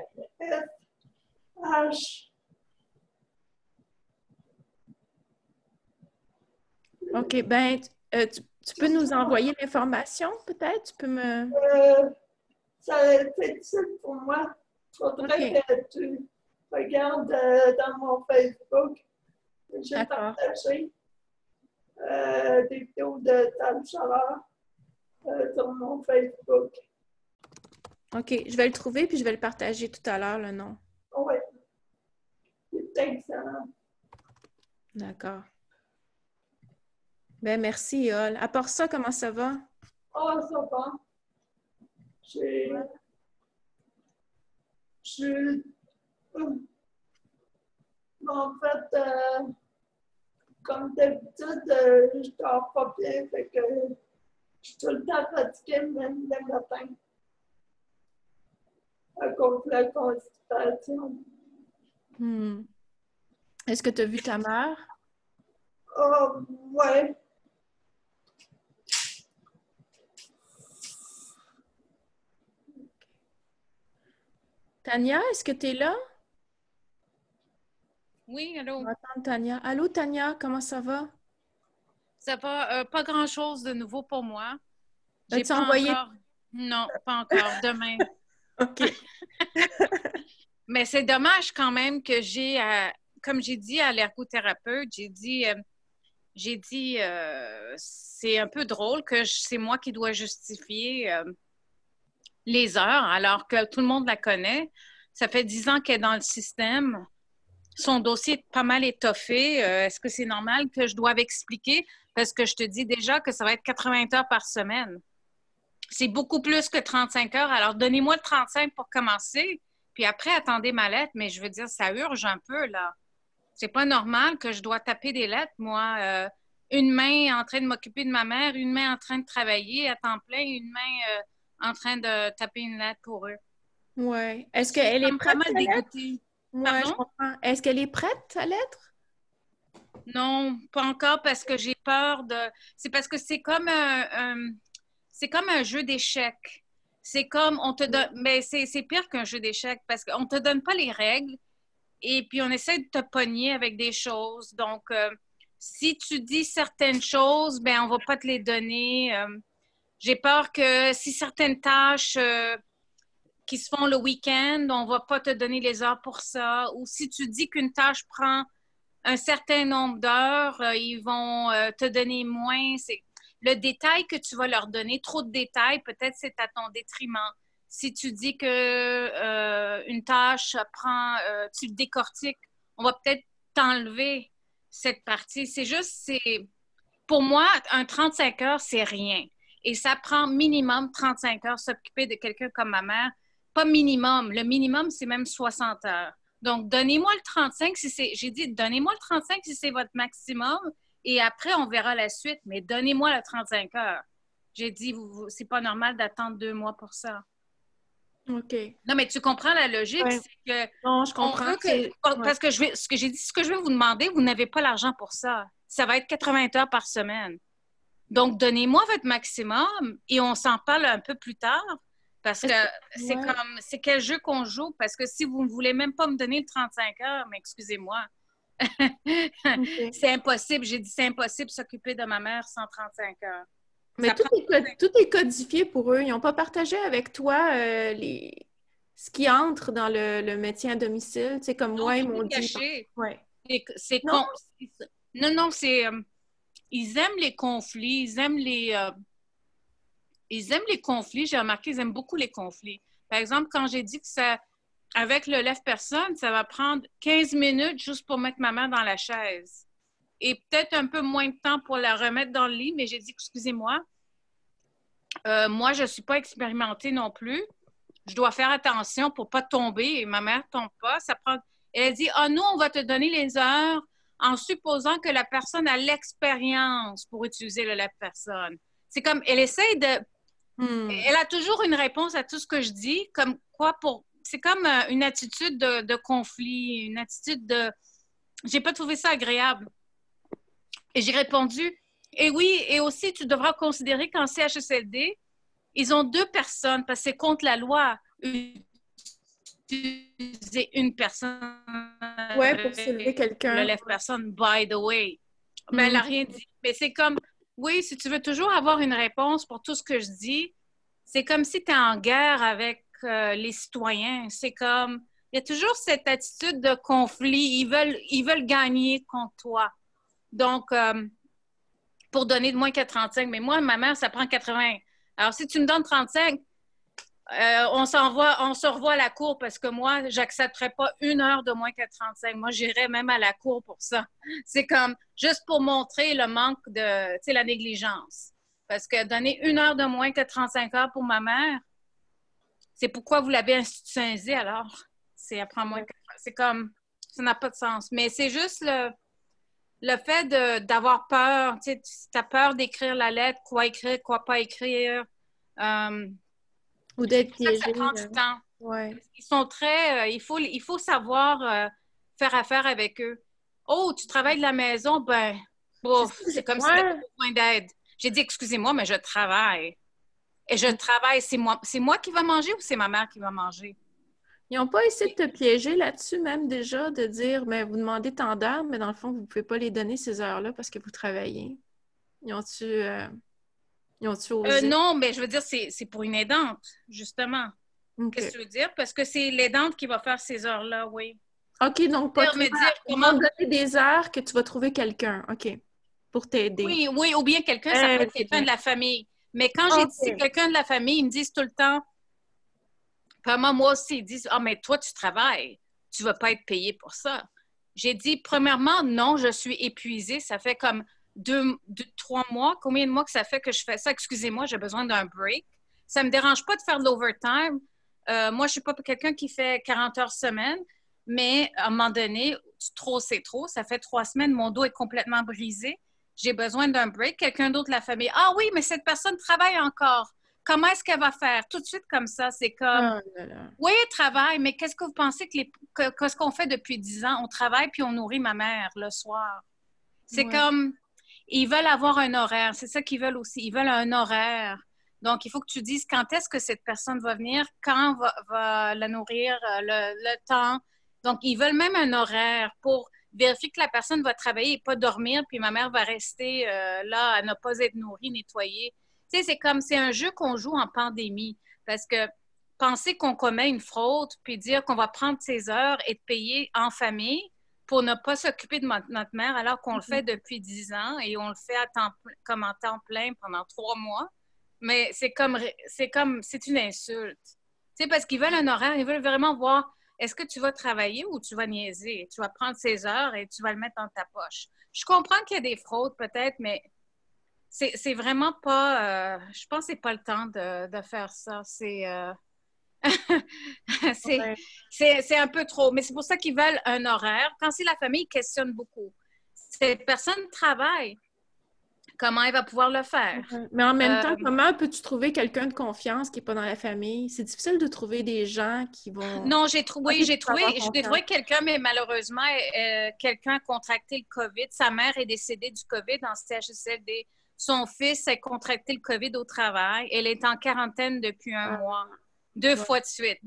H. OK, ben, Tu peux nous envoyer l'information, peut-être? Tu peux me... Ça a été difficile pour moi. Il faudrait que tu regardes dans mon Facebook. J'ai partagé des vidéos de table chaleur sur mon Facebook. OK, je vais le trouver puis je vais le partager tout à l'heure, le nom. Oui. C'est excellent. D'accord. Ben merci, Yol. À part ça, comment ça va? Oh, ça va. En fait, comme d'habitude, je dors pas bien, fait que je suis tout le temps fatiguée, même le matin, à cause de la constipation. Est-ce que tu as vu ta mère? Oh, ouais. Tania, est-ce que tu es là? Oui, allô? On va attendre Tania. Allô, Tania, comment ça va? Ça va, pas grand-chose de nouveau pour moi. J'ai pas envoyé... encore... Non, pas encore. Demain. OK. Mais c'est dommage quand même que comme j'ai dit à l'ergothérapeute, j'ai dit c'est un peu drôle que c'est moi qui dois justifier les heures alors que tout le monde la connaît. Ça fait 10 ans qu'elle est dans le système. Son dossier est pas mal étoffé. Est-ce que c'est normal que je doive expliquer? Parce que je te dis déjà que ça va être 80 heures par semaine. C'est beaucoup plus que 35 heures. Alors, donnez-moi le 35 pour commencer. Puis après, attendez ma lettre. Mais je veux dire, ça urge un peu, là. C'est pas normal que je dois taper des lettres, moi. Une main en train de m'occuper de ma mère, une main en train de travailler à temps plein, une main en train de taper une lettre pour eux. Oui. Est-ce qu'elle est prête, pas mal dégoûtée. Oui, je comprends. Est-ce qu'elle est prête, sa lettre? Non, pas encore parce que j'ai peur de... C'est parce que c'est comme un jeu d'échecs. C'est comme on te donne... Mais c'est pire qu'un jeu d'échecs parce qu'on ne te donne pas les règles et puis on essaie de te pogner avec des choses. Donc, si tu dis certaines choses, ben on ne va pas te les donner. J'ai peur que si certaines tâches qui se font le week-end, on ne va pas te donner les heures pour ça. Ou si tu dis qu'une tâche prend un certain nombre d'heures, ils vont te donner moins. C'est le détail que tu vas leur donner, trop de détails, peut-être c'est à ton détriment. Si tu dis que une tâche prend, tu le décortiques, on va peut-être t'enlever cette partie. C'est juste, pour moi, un 35 heures, c'est rien. Et ça prend minimum 35 heures s'occuper de quelqu'un comme ma mère. Pas minimum. Le minimum, c'est même 60 heures. Donc, donnez-moi le 35 si c'est... J'ai dit, donnez-moi le 35 si c'est votre maximum et après, on verra la suite. Mais donnez-moi le 35 heures. J'ai dit, c'est pas normal d'attendre 2 mois pour ça. OK. Non, mais tu comprends la logique? Ouais. C'est que... Non, je comprends. Parce que ce que j'ai dit, ce que je vais vous demander, vous n'avez pas l'argent pour ça. Ça va être 80 heures par semaine. Donc, donnez-moi votre maximum et on s'en parle un peu plus tard. Parce que c'est comme, c'est quel jeu qu'on joue? Parce que si vous ne voulez même pas me donner le 35 heures, mais excusez-moi, c'est impossible. J'ai dit, c'est impossible de s'occuper de ma mère sans 35 heures. Mais tout est codifié pour eux. Ils n'ont pas partagé avec toi ce qui entre dans le maintien à domicile. Tu sais, comme moi, ils m'ont dit. Ouais. Non, c'est... ils aiment les conflits, ils aiment les conflits. J'ai remarqué, ils aiment beaucoup les conflits. Par exemple, quand j'ai dit que avec le lève-personne, ça va prendre 15 minutes juste pour mettre ma mère dans la chaise. Et peut-être un peu moins de temps pour la remettre dans le lit, mais j'ai dit, excusez-moi, moi, je ne suis pas expérimentée non plus. Je dois faire attention pour ne pas tomber. Et ma mère ne tombe pas. Elle a dit, nous, on va te donner les heures en supposant que la personne a l'expérience pour utiliser le lève-personne. C'est comme, elle essaie de... Elle a toujours une réponse à tout ce que je dis, comme quoi c'est comme une attitude de conflit, une attitude de... J'ai pas trouvé ça agréable. Et j'ai répondu, et oui, et aussi, tu devras considérer qu'en CHSLD, ils ont 2 personnes, parce que c'est contre la loi, utiliser une personne. Ouais, pour soulever quelqu'un. Le lève-personne, by the way. Mais elle n'a rien dit. Mais c'est comme, Oui, si tu veux toujours avoir une réponse pour tout ce que je dis, c'est comme si tu es en guerre avec les citoyens. C'est comme, il y a toujours cette attitude de conflit. Ils veulent gagner contre toi. Donc, pour donner de moins que 35, mais moi, ma mère, ça prend 80. Alors, si tu me donnes 35, on se revoit à la cour parce que moi, j'accepterais pas 1 heure de moins que 35. Moi, j'irais même à la cour pour ça. C'est comme juste pour montrer le manque de, tu sais, la négligence. Parce que donner 1 heure de moins que 35 heures pour ma mère, c'est pourquoi vous l'avez institutionnalisé alors. C'est après moins que... C'est comme, ça n'a pas de sens. Mais c'est juste le fait d'avoir peur. Tu sais, tu as peur d'écrire la lettre, quoi pas écrire. Ou d'être piégé. Ça prend du temps. Ouais. Ils sont très... il faut savoir faire affaire avec eux. Oh, tu travailles de la maison? Ben, bouf, c'est comme si tu avais besoin d'aide. J'ai dit, excusez-moi, mais je travaille. Et je travaille. C'est moi qui va manger ou c'est ma mère qui va manger? Ils n'ont pas essayé de te piéger là-dessus, même déjà, de dire, mais vous demandez tant d'heures, mais dans le fond, vous ne pouvez pas les donner ces heures-là parce que vous travaillez. Ils ont-tu osé? Non, mais je veux dire, c'est pour une aidante, justement. Okay. Qu'est-ce que tu veux dire? Parce que c'est l'aidante qui va faire ces heures-là, oui. OK, donc pas me dire comment donner des heures que tu vas trouver quelqu'un, OK, pour t'aider. Oui, ou bien quelqu'un, ça peut être quelqu'un de la famille. Mais quand j'ai dit c'est quelqu'un de la famille, ils me disent tout le temps, vraiment, moi aussi, ils disent, mais toi, tu travailles, tu ne vas pas être payé pour ça. J'ai dit, premièrement, non, je suis épuisée, ça fait comme 3 mois. Combien de mois que ça fait que je fais ça? Excusez-moi, j'ai besoin d'un break. Ça ne me dérange pas de faire de l'overtime. Moi, je ne suis pas quelqu'un qui fait 40 heures semaine, mais à un moment donné, trop, c'est trop. Ça fait 3 semaines, mon dos est complètement brisé. J'ai besoin d'un break. Quelqu'un d'autre de la famille. Ah oui, mais cette personne travaille encore. Comment est-ce qu'elle va faire? Tout de suite comme ça, c'est comme... Oui, elle travaille, mais qu'est-ce que vous pensez qu'est-ce qu'on fait depuis 10 ans? On travaille puis on nourrit ma mère le soir. C'est comme... Ils veulent avoir un horaire. C'est ça qu'ils veulent aussi. Ils veulent un horaire. Donc, il faut que tu dises quand est-ce que cette personne va venir, quand va la nourrir, le temps. Donc, ils veulent même un horaire pour vérifier que la personne va travailler et pas dormir, puis ma mère va rester là à ne pas être nourrie, nettoyée. Tu sais, c'est un jeu qu'on joue en pandémie. Parce que penser qu'on commet une fraude, puis dire qu'on va prendre ses heures et te payer en famille pour ne pas s'occuper de notre mère, alors qu'on le fait depuis 10 ans et on le fait comme en temps plein pendant 3 mois. Mais c'est une insulte. Tu sais, parce qu'ils veulent un horaire, ils veulent vraiment voir, est-ce que tu vas travailler ou tu vas niaiser? Tu vas prendre 16 heures et tu vas le mettre dans ta poche. Je comprends qu'il y a des fraudes peut-être, mais c'est vraiment pas... je pense que c'est pas le temps de faire ça. C'est un peu trop. Mais c'est pour ça qu'ils veulent un horaire. Quand c'est la famille, ils questionnent beaucoup. Cette personne travaille. Comment elle va pouvoir le faire? Mais en même temps, comment peux-tu trouver quelqu'un de confiance qui n'est pas dans la famille? C'est difficile de trouver des gens qui vont... Non, j'ai trouvé quelqu'un, mais malheureusement, quelqu'un a contracté le COVID. Sa mère est décédée du COVID en CHSLD. Son fils a contracté le COVID au travail. Elle est en quarantaine depuis 1 mois, 2 fois de suite.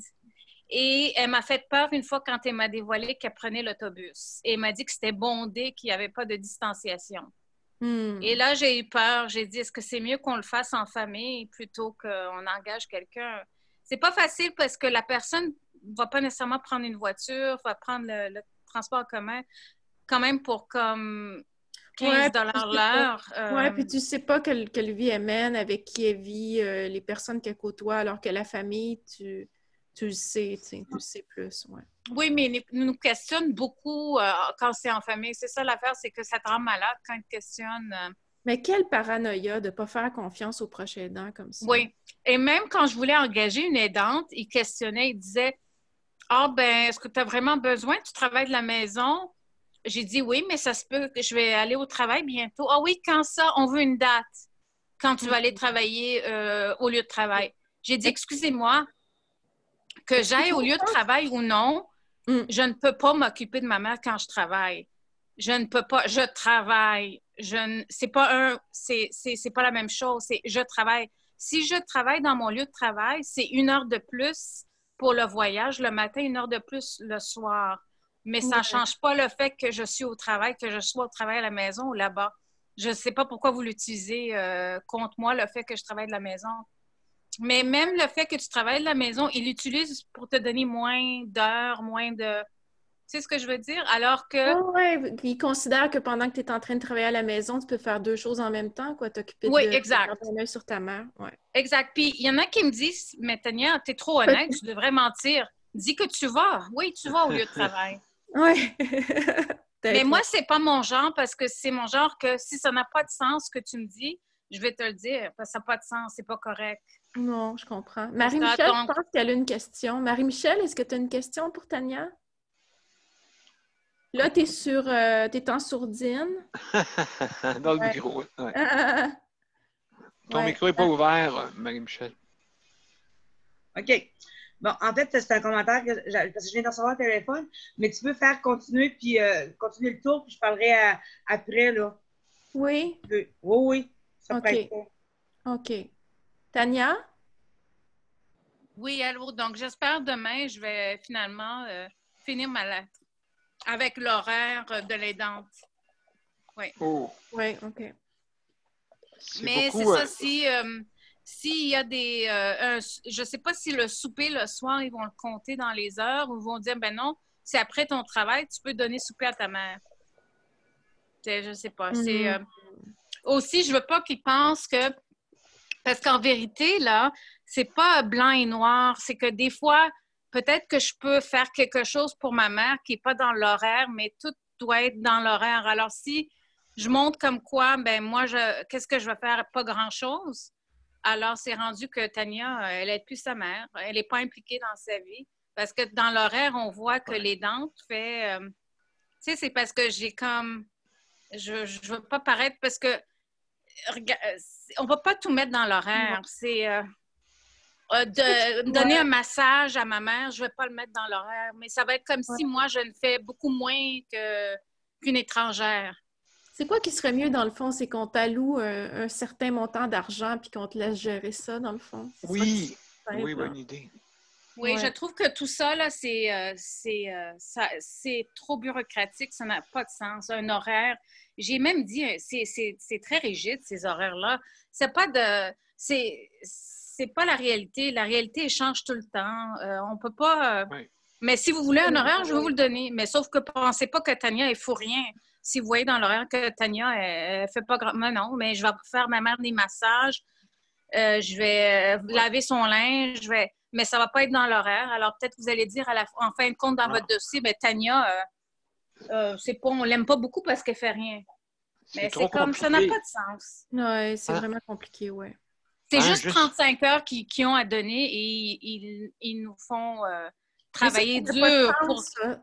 Et elle m'a fait peur une fois quand elle m'a dévoilé qu'elle prenait l'autobus. Et elle m'a dit que c'était bondé, qu'il n'y avait pas de distanciation. Et là, j'ai eu peur. J'ai dit, est-ce que c'est mieux qu'on le fasse en famille plutôt qu'on engage quelqu'un? C'est pas facile parce que la personne ne va pas nécessairement prendre une voiture, va prendre le transport en commun quand même pour comme 15 $ l'heure. Oui, puis tu sais pas quelle vie elle mène, avec qui elle vit, les personnes qu'elle côtoie, alors que la famille, tu le sais, tu le sais plus, ouais. Oui, mais ils nous questionnent beaucoup quand c'est en famille. C'est ça l'affaire, c'est que ça te rend malade quand ils te questionnent. Mais quelle paranoïa de ne pas faire confiance aux proches aidants comme ça. Oui. Et même quand je voulais engager une aidante, ils questionnaient, ils disaient « Ah, ben, est-ce que tu as vraiment besoin? Tu travailles de la maison? » J'ai dit « Oui, mais ça se peut que je vais aller au travail bientôt. »« Ah oui, quand ça? On veut une date. Quand tu vas aller travailler au lieu de travail. » J'ai dit « Excusez-moi, que j'aille au lieu de travail ou non, je ne peux pas m'occuper de ma mère quand je travaille. Je ne peux pas. Je travaille. C'est pas la même chose. C'est je travaille. Si je travaille dans mon lieu de travail, c'est 1 heure de plus pour le voyage le matin, 1 heure de plus le soir. Mais ça ne change pas le fait que je suis au travail, que je sois au travail à la maison ou là-bas. Je ne sais pas pourquoi vous l'utilisez contre moi, le fait que je travaille de la maison. Mais même le fait que tu travailles de la maison, il l'utilise pour te donner moins d'heures, moins de... Tu sais ce que je veux dire? Alors que... Oui, il considère que pendant que tu es en train de travailler à la maison, tu peux faire deux choses en même temps, quoi, t'occuper Oui, de exact. garder un œil sur ta mère. Ouais. Exact. Puis, il y en a qui me disent, mais Tania, tu es trop honnête, tu devrais mentir. Dis que tu vas. Oui, tu vas au lieu de travail. Oui. Mais moi, c'est pas mon genre parce que c'est mon genre que si ça n'a pas de sens ce que tu me dis, je vais te le dire parce que ça n'a pas de sens, c'est pas correct. Non, je comprends. Marie-Michel, je pense qu'elle a une question. Marie-Michel, est-ce que tu as une question pour Tania? Là, tu es t'es en sourdine. Dans le micro. Ouais. Ton micro n'est pas ouvert, Marie-Michel. OK. Bon, en fait, c'est un commentaire parce que je viens de recevoir un téléphone, mais tu peux faire continuer puis continuer le tour, puis je parlerai après, là. Oui? Oui. Ça OK. peut être ça. OK. Tania? Oui, allô. Donc, j'espère demain, je vais finalement finir ma lettre avec l'horaire de l'aidante. Oui. Oh. Oui, OK. Mais c'est ça, s'il y a des... je ne sais pas si le souper le soir, ils vont le compter dans les heures ou ils vont dire, ben non, c'est après ton travail, tu peux donner souper à ta mère. Je ne sais pas. Aussi, je ne veux pas qu'ils pensent que... Parce qu'en vérité, là, c'est pas blanc et noir. C'est que des fois, peut-être que je peux faire quelque chose pour ma mère qui n'est pas dans l'horaire, mais tout doit être dans l'horaire. Alors, si je montre comme quoi, ben moi, qu'est-ce que je vais faire? Pas grand-chose. Alors, c'est rendu que Tania, elle n'est plus sa mère. Elle n'est pas impliquée dans sa vie. Parce que dans l'horaire, on voit que l'aidante fait... tu sais, c'est parce que j'ai comme... Je ne veux pas paraître parce que on ne va pas tout mettre dans l'horaire. C'est donner un massage à ma mère, je ne vais pas le mettre dans l'horaire. Mais ça va être comme si moi, je ne fais beaucoup moins qu'une étrangère. C'est quoi qui serait mieux, dans le fond? C'est qu'on t'alloue un certain montant d'argent puis qu'on te laisse gérer ça, dans le fond? Oui, bonne idée. Oui, je trouve que tout ça, là, c'est trop bureaucratique. Ça n'a pas de sens. Un horaire, j'ai même dit, c'est très rigide, ces horaires-là. C'est pas la réalité. La réalité, elle change tout le temps. On peut pas... Mais si vous voulez un horaire, je vais vous le donner. Mais sauf que pensez pas que Tania, elle ne fout rien. Si vous voyez dans l'horaire que Tania, elle fait pas grand... Non, mais je vais faire ma mère des massages. Je vais laver son linge. Mais ça ne va pas être dans l'horaire. Alors, peut-être que vous allez dire en fin de compte dans votre dossier, ben, Tania, on ne l'aime pas beaucoup parce qu'elle ne fait rien. Mais c'est comme ça n'a pas de sens. Oui, c'est vraiment compliqué, oui. C'est juste 35 heures qu'ils ont à donner et ils nous font travailler dur.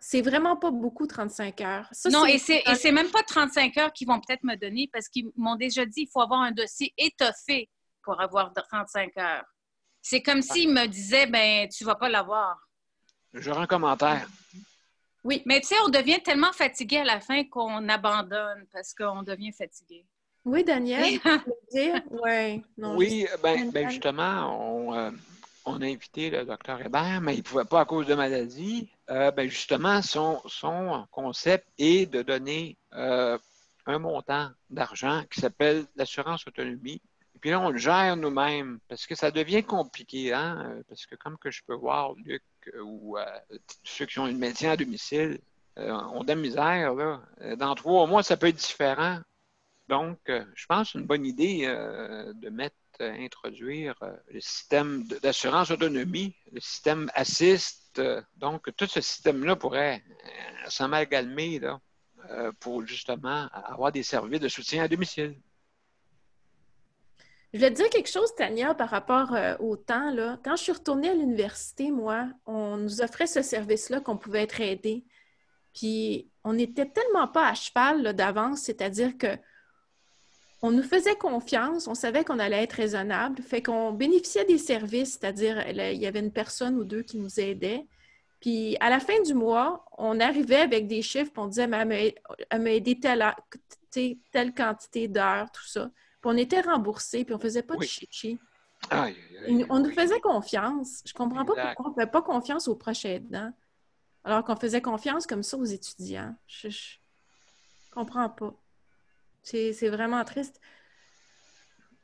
C'est vraiment pas beaucoup, 35 heures. Ça, non, et c'est même pas 35 heures qu'ils vont peut-être me donner parce qu'ils m'ont déjà dit qu'il faut avoir un dossier étoffé pour avoir 35 heures. C'est comme s'ils me disaient, ben tu vas pas l'avoir. J'aurais un commentaire. Oui, mais tu sais, on devient tellement fatigué à la fin qu'on abandonne parce qu'on devient fatigué. Oui, Daniel, tu veux dire? Ouais, non, oui, ben justement, on a invité le docteur Hébert, mais il ne pouvait pas à cause de maladie. Justement, son concept est de donner un montant d'argent qui s'appelle l'assurance autonomie. Puis là, on le gère nous-mêmes parce que ça devient compliqué, hein? Parce que comme que je peux voir, Luc, ou ceux qui ont une maintien à domicile, ont de la misère, là. Dans 3 mois, ça peut être différent. Donc, je pense que c'est une bonne idée de introduire le système d'assurance autonomie, le système assist. Donc, tout ce système-là pourrait s'amalgamer là, pour justement avoir des services de soutien à domicile. Je vais te dire quelque chose, Tania, par rapport au temps. Là. Quand je suis retournée à l'université, moi, on nous offrait ce service-là qu'on pouvait être aidé. Puis, on n'était tellement pas à cheval là, d'avance, c'est-à-dire que on nous faisait confiance, on savait qu'on allait être raisonnable, fait qu'on bénéficiait des services, c'est-à-dire il y avait une personne ou deux qui nous aidait. Puis, à la fin du mois, on arrivait avec des chiffres, puis on disait, mais elle m'a aidé telle quantité d'heures, tout ça. Puis on était remboursés, puis on ne faisait pas de chichi. On nous faisait confiance. Je ne comprends pas pourquoi on ne fait pas confiance aux proches aidants, alors qu'on faisait confiance comme ça aux étudiants. Je ne comprends pas. C'est vraiment triste.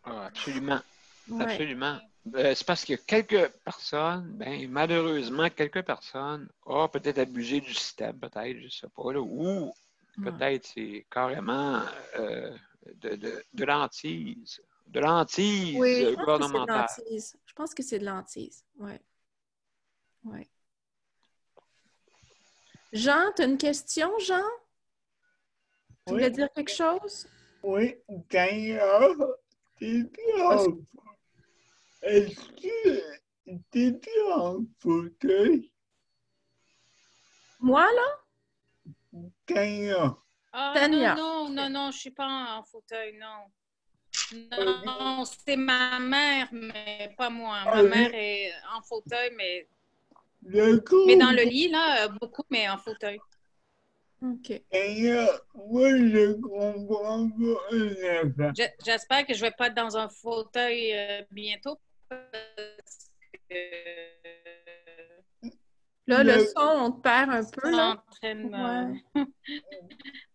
Ah, absolument. Ouais. Absolument. C'est parce que quelques personnes, ben, malheureusement, quelques personnes ont peut-être abusé du système, peut-être, je ne sais pas, là, ou peut-être c'est carrément de l'hantise. De l'hantise Oui, je pense que c'est de gouvernementale. l'hantise. Je pense que c'est de l'hantise. Ouais. Ouais. Jean, tu as une question, Jean? Tu voulais dire quelque chose? Oui, d'ailleurs, est-ce que t'étais en fauteuil? Moi, là? Tania. Ah, Tania. non, je ne suis pas en fauteuil, non. Non, c'est ma mère, mais pas moi. Ma mère est en fauteuil, mais dans le lit, là, beaucoup, mais en fauteuil. OK. Tania, moi, je comprends pas une affaire. J'espère que je ne vais pas être dans un fauteuil bientôt. Parce que... Là, le son, on te perd un peu, là. en train de me... Ouais.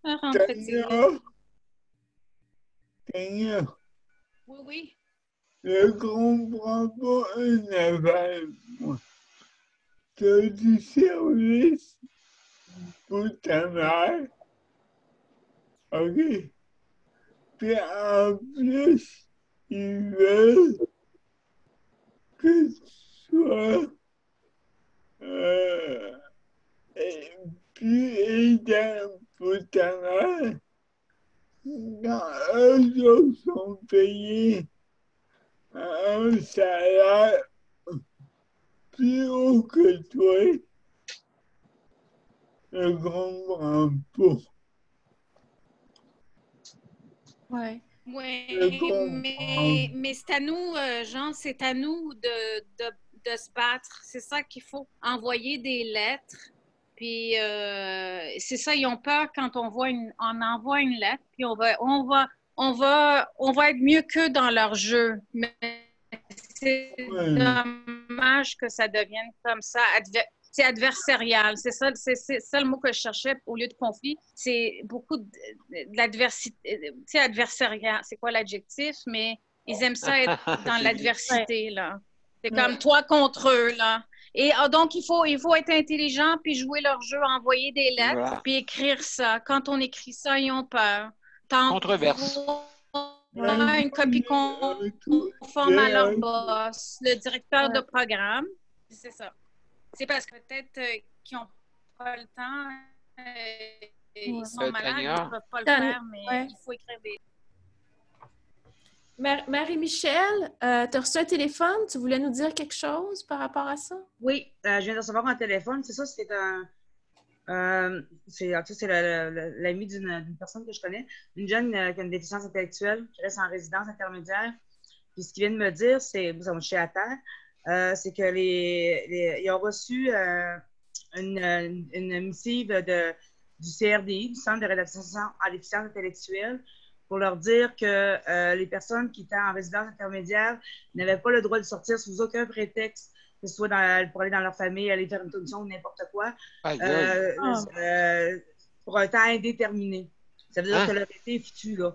rentrer de Tania, Oui. je comprends pas une affaire, moi. T'as du service pour ta mère, OK? Puis en plus, ils veulent que tu sois plus aidant pour ta mère quand eux autres sont payés un salaire plus haut que toi. Je comprends pas. Ouais. Oui, mais c'est à nous, Jean, c'est à nous de se battre. C'est ça qu'il faut. Envoyer des lettres. Puis c'est ça, ils ont peur quand on envoie une lettre, puis on va être mieux qu'eux dans leur jeu. Mais c'est dommage que ça devienne comme ça. C'est adversarial. C'est ça le mot que je cherchais au lieu de conflit. C'est beaucoup de l'adversité. Tu sais, adversarial, c'est quoi l'adjectif? Mais ils aiment ça être dans l'adversité, là. C'est comme toi contre eux, là. Et donc, il faut être intelligent, puis jouer leur jeu, envoyer des lettres, puis écrire ça. Quand on écrit ça, ils ont peur. Controverse. Une copie conforme à leur boss, le directeur de programme. C'est ça. C'est parce que peut-être qu'ils n'ont pas le temps, ils sont malades, ils ne peuvent pas le faire, mais il faut écrire des... Marie-Michel, tu as reçu un téléphone? Tu voulais nous dire quelque chose par rapport à ça? Oui, je viens de recevoir un téléphone. C'est ça, c'est l'ami d'une personne que je connais, une jeune qui a une déficience intellectuelle, qui reste en résidence intermédiaire. Puis ce qu'il vient de me dire, c'est, moi je suis à terre, c'est que ils ont reçu une missive du CRDI, du Centre de rédaction en déficience intellectuelle, pour leur dire que les personnes qui étaient en résidence intermédiaire n'avaient pas le droit de sortir sous aucun prétexte, que ce soit pour aller dans leur famille, aller faire une traduction ou n'importe quoi, pour un temps indéterminé. Ça veut dire que leur été est fichu, là.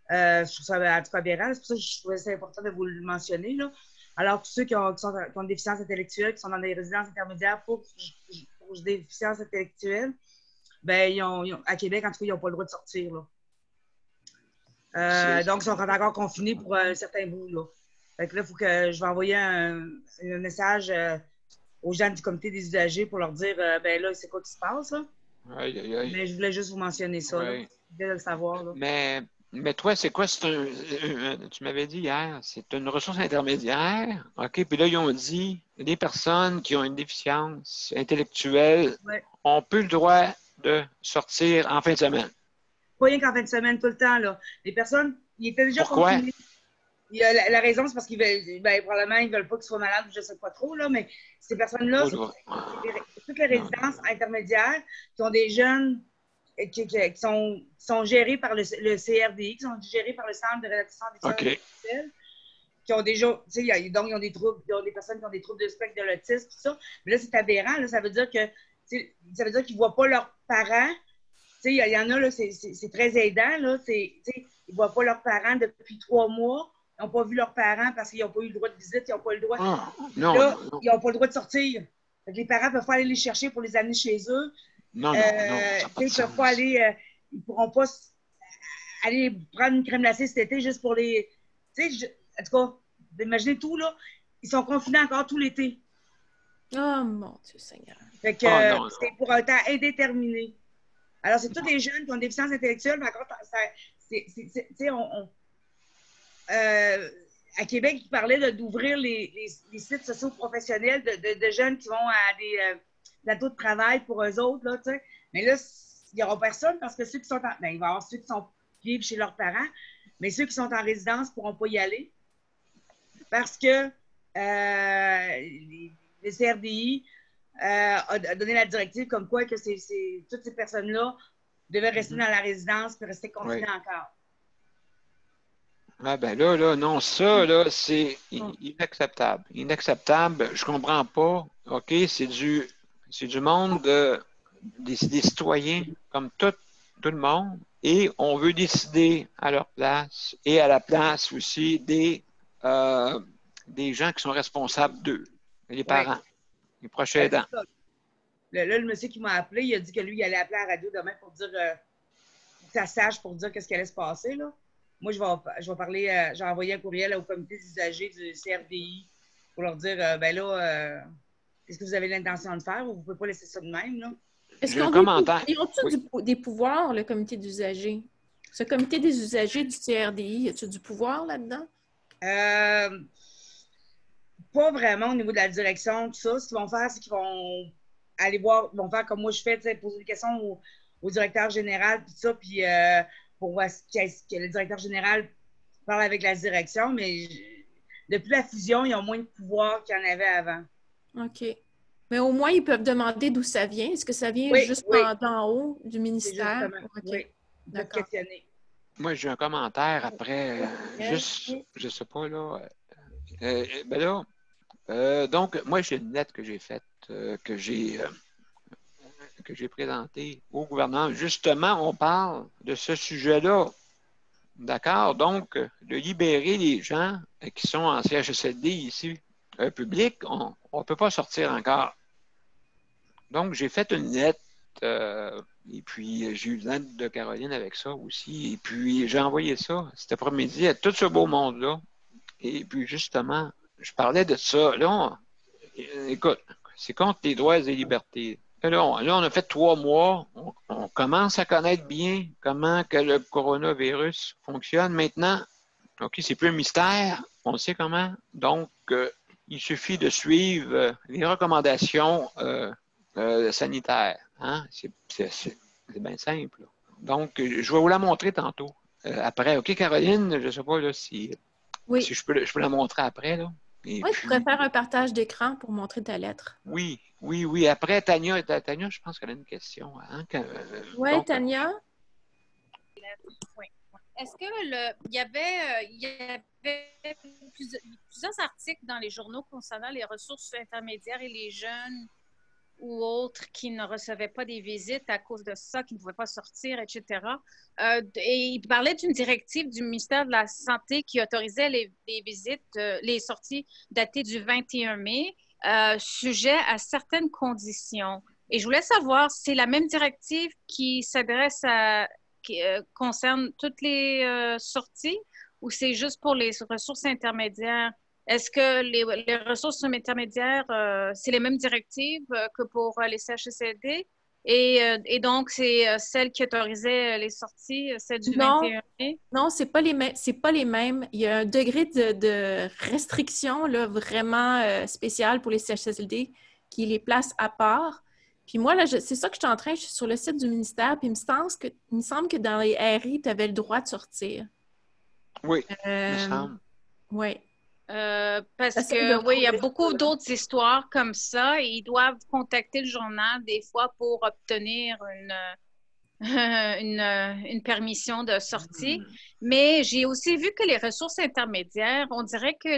Je trouve ça en tout cas aberrant. C'est pour ça que je trouvais ça important de vous le mentionner, là. Alors, tous ceux qui ont une déficience intellectuelle, qui sont dans des résidences intermédiaires pour déficience intellectuelle, ben, à Québec, en tout cas, ils n'ont pas le droit de sortir, là. Donc, ils sont encore confinés pour un certain bout, là. Fait que là, il faut que je vais envoyer un message aux gens du comité des usagers pour leur dire, ben là, c'est quoi qui se passe, là. Mais je voulais juste vous mentionner ça, là. Je voulais le savoir, là. Mais toi, c'est quoi? Tu m'avais dit hier, c'est une ressource intermédiaire. OK, puis là, ils ont dit, les personnes qui ont une déficience intellectuelle ont plus le droit de sortir en fin de semaine. Pas rien qu'en fin de semaine, tout le temps, là. Les personnes, ils étaient déjà confinés. La raison, c'est parce qu'ils veulent, probablement, ils ne veulent pas qu'ils soient malades, je ne sais pas trop, là, mais ces personnes-là, c'est toutes les résidences intermédiaires qui ont des jeunes qui sont gérés par le CRDI, qui sont gérés par le Centre de rédaction des sciences qui ont déjà, tu sais, donc ils ont des troubles, ils ont des personnes qui ont des troubles de spectre de l'autisme, tout ça. Mais là, c'est aberrant, là, ça veut dire qu'ils ne voient pas leurs parents il y en a, là, c'est très aidant, là. Ils ne voient pas leurs parents depuis 3 mois. Ils n'ont pas vu leurs parents parce qu'ils n'ont pas eu le droit de visite, ils n'ont pas le droit. Ils n'ont pas le droit de sortir. Fait que les parents ne peuvent pas aller les chercher pour les amener chez eux. Ils ne peuvent pas aller, ils ne pourront pas aller prendre une crème glacée cet été juste pour les. En tout cas, imaginez tout, là. Ils sont confinés encore tout l'été. Oh mon Dieu Seigneur. Fait que c'est pour un temps indéterminé. Alors, c'est tous les jeunes qui ont des déficiences intellectuelles, mais encore, à Québec, ils parlaient d'ouvrir les sites socio-professionnels de jeunes qui vont à des plateaux de travail pour eux autres, là, tu sais. Mais là, il n'y aura personne parce que ceux qui sont il va y avoir ceux qui vivent chez leurs parents, mais ceux qui sont en résidence ne pourront pas y aller parce que le CRDI a donné la directive comme quoi que toutes ces personnes-là devaient rester dans la résidence et rester confinées encore. Ah ben là, non, ça, là, c'est inacceptable. Inacceptable, je comprends pas. OK, c'est du monde des citoyens comme tout le monde et on veut décider à leur place et à la place aussi des gens qui sont responsables d'eux, les parents, les proches aidants. Là, le monsieur qui m'a appelé, il a dit que lui, il allait appeler à la radio demain pour dire que ça sache pour dire qu'est-ce qui allait se passer, là. Moi, je vais parler, j'ai envoyé un courriel au comité des usagers du CRDI pour leur dire, est-ce que vous avez l'intention de faire ou vous ne pouvez pas laisser ça de même, là? Est-ce qu'ils ont des pouvoirs, le comité d'usagers? Ce comité des usagers du CRDI, as-tu du pouvoir là-dedans? Pas vraiment au niveau de la direction, tout ça. Ce qu'ils vont faire, c'est qu'ils vont aller voir, ils vont faire comme moi je fais, poser des questions au directeur général, tout ça, puis pour voir que le directeur général parle avec la direction, mais depuis la fusion, ils ont moins de pouvoir qu'il y en avait avant. OK. Mais au moins, ils peuvent demander d'où ça vient. Est-ce que ça vient juste d'en haut du ministère? Oui, d'accord. Moi, j'ai un commentaire après, juste, je sais pas, là. Donc, moi, j'ai une lettre que j'ai faite, que j'ai présentée au gouvernement. Justement, on parle de ce sujet-là. D'accord? Donc, de libérer les gens qui sont en CHSLD ici, public, on ne peut pas sortir encore. Donc, j'ai fait une lettre, et puis j'ai eu l'aide de Caroline avec ça aussi, et puis j'ai envoyé ça cet après-midi à tout ce beau monde-là. Et puis, justement, je parlais de ça. Là, écoute, c'est contre les droits et les libertés. Là, on a fait 3 mois. On commence à connaître bien comment que le coronavirus fonctionne. Maintenant, OK, c'est plus un mystère. On sait comment. Donc, il suffit de suivre les recommandations sanitaires. Hein? C'est bien simple. Donc, je vais vous la montrer tantôt. Après, OK, Caroline, je ne sais pas là, si je peux la montrer après. Là. Oui, tu pourrais faire un partage d'écran pour montrer ta lettre. Oui. Après, Tania, je pense qu'elle a une question. Hein, oui, Tania? Oui. Est-ce qu'il y avait plusieurs articles dans les journaux concernant les ressources intermédiaires et les jeunes ou autres qui ne recevaient pas des visites à cause de ça, qui ne pouvaient pas sortir, etc. Et il parlait d'une directive du ministère de la Santé qui autorisait les visites, les sorties datées du 21 mai, sujet à certaines conditions. Et je voulais savoir si c'est la même directive qui s'adresse qui concerne toutes les sorties ou c'est juste pour les ressources intermédiaires? Est-ce que les ressources intermédiaires, c'est les mêmes directives que pour les CHSLD? Et donc, c'est celle qui autorisait les sorties, celle du 21 mai? Non, c'est pas les mêmes. Il y a un degré de restriction là, vraiment spécial pour les CHSLD qui les place à part. Puis moi, là, c'est ça que je suis sur le site du ministère, puis il me semble que dans les RI, tu avais le droit de sortir. Oui, il me semble. Oui. Parce que, oui, il y a beaucoup d'autres histoires comme ça et ils doivent contacter le journal des fois pour obtenir une permission de sortie. Mais j'ai aussi vu que les ressources intermédiaires, on dirait que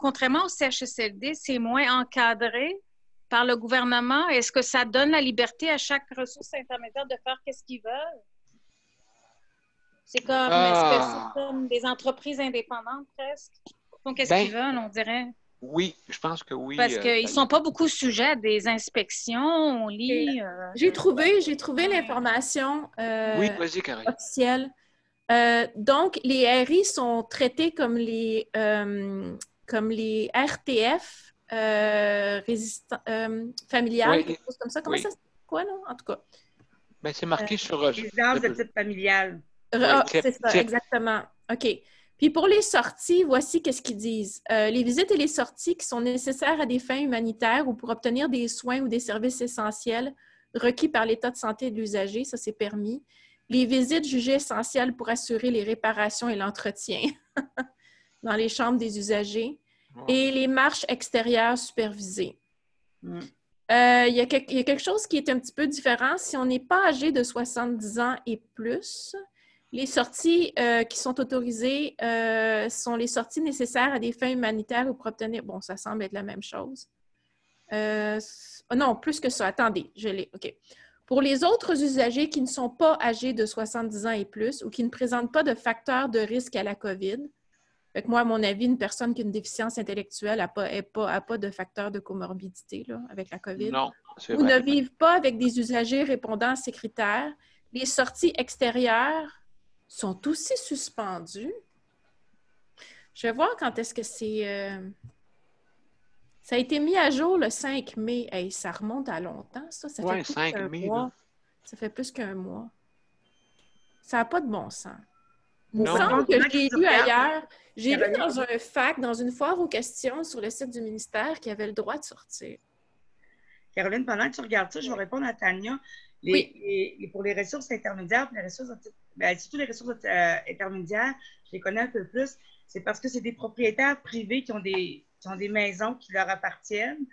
contrairement au CHSLD, c'est moins encadré. par le gouvernement? Est-ce que ça donne la liberté à chaque ressource intermédiaire de faire ce qu'ils veulent? C'est comme, est-ce que c'est comme des entreprises indépendantes presque? Donc, qu'est-ce qu'ils veulent, on dirait? Oui, je pense que oui. Parce qu'ils ne sont pas beaucoup sujets à des inspections, on lit... J'ai trouvé l'information oui, vas-y, Karine. officielle. Donc, les RI sont traités comme les RTF familiales, quelque chose comme ça. Comment ça se dit? Quoi, là? En tout cas. Ben, c'est marqué sur... Résidence de type familial. C'est ça, exactement. OK. Puis pour les sorties, voici qu'est-ce qu'ils disent. Les visites et les sorties qui sont nécessaires à des fins humanitaires ou pour obtenir des soins ou des services essentiels requis par l'état de santé de l'usager, ça c'est permis. Les visites jugées essentielles pour assurer les réparations et l'entretien dans les chambres des usagers et les marches extérieures supervisées. Il y a quelque chose qui est un petit peu différent. Si on n'est pas âgé de 70 ans et plus, les sorties qui sont autorisées sont les sorties nécessaires à des fins humanitaires ou pour obtenir... Bon, ça semble être la même chose. Non, plus que ça. Attendez, je l'ai. OK. Pour les autres usagers qui ne sont pas âgés de 70 ans et plus ou qui ne présentent pas de facteurs de risque à la COVID, fait que moi, à mon avis, une personne qui a une déficience intellectuelle n'a pas de facteur de comorbidité là, avec la COVID. Non, c'est ou vrai. ne vivent pas avec des usagers répondant à ces critères. Les sorties extérieures sont aussi suspendues. Je vais voir quand est-ce que c'est... Ça a été mis à jour le 5 mai. Hey, ça remonte à longtemps, ça. Ça fait plus 5 qu'un mai. mois. Là. Ça fait plus qu'un mois. Ça n'a pas de bon sens. Il me Non. semble que je l'ai lu ailleurs. J'ai lu dans un fac, dans une foire aux questions sur le site du ministère qui avait le droit de sortir. Caroline, pendant que tu regardes ça, je vais répondre à Tania. Pour les ressources intermédiaires, les ressources, surtout les ressources intermédiaires, je les connais un peu plus, c'est parce que c'est des propriétaires privés qui ont des maisons qui leur appartiennent,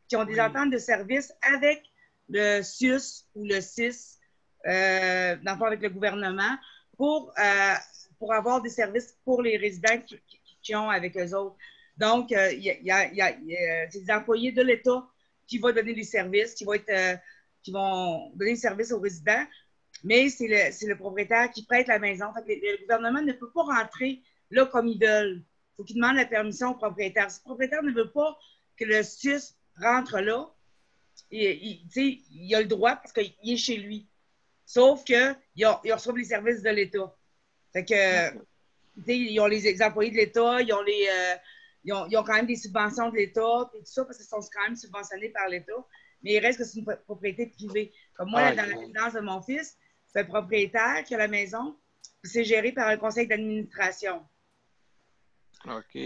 qui ont des ententes de service avec le CIUS ou le CIS, dans le fond avec le gouvernement, pour avoir des services pour les résidents qui ont avec eux autres. Donc, c'est des employés de l'État qui vont donner les services, qui vont donner le service aux résidents, mais c'est le propriétaire qui prête la maison. Fait que le gouvernement ne peut pas rentrer là comme ils veulent. Il faut qu'il demande la permission au propriétaire. Si le propriétaire ne veut pas que le CIUS rentre là, il a le droit parce qu'il est chez lui. Sauf qu'il reçoit les services de l'État. Fait que, ils ont les employés de l'État, ils ont quand même des subventions de l'État, et tout ça, parce qu'ils sont quand même subventionnés par l'État. Mais il reste que c'est une propriété privée. Comme moi, dans la résidence de mon fils, c'est un propriétaire qui a la maison, puis c'est géré par un conseil d'administration. OK.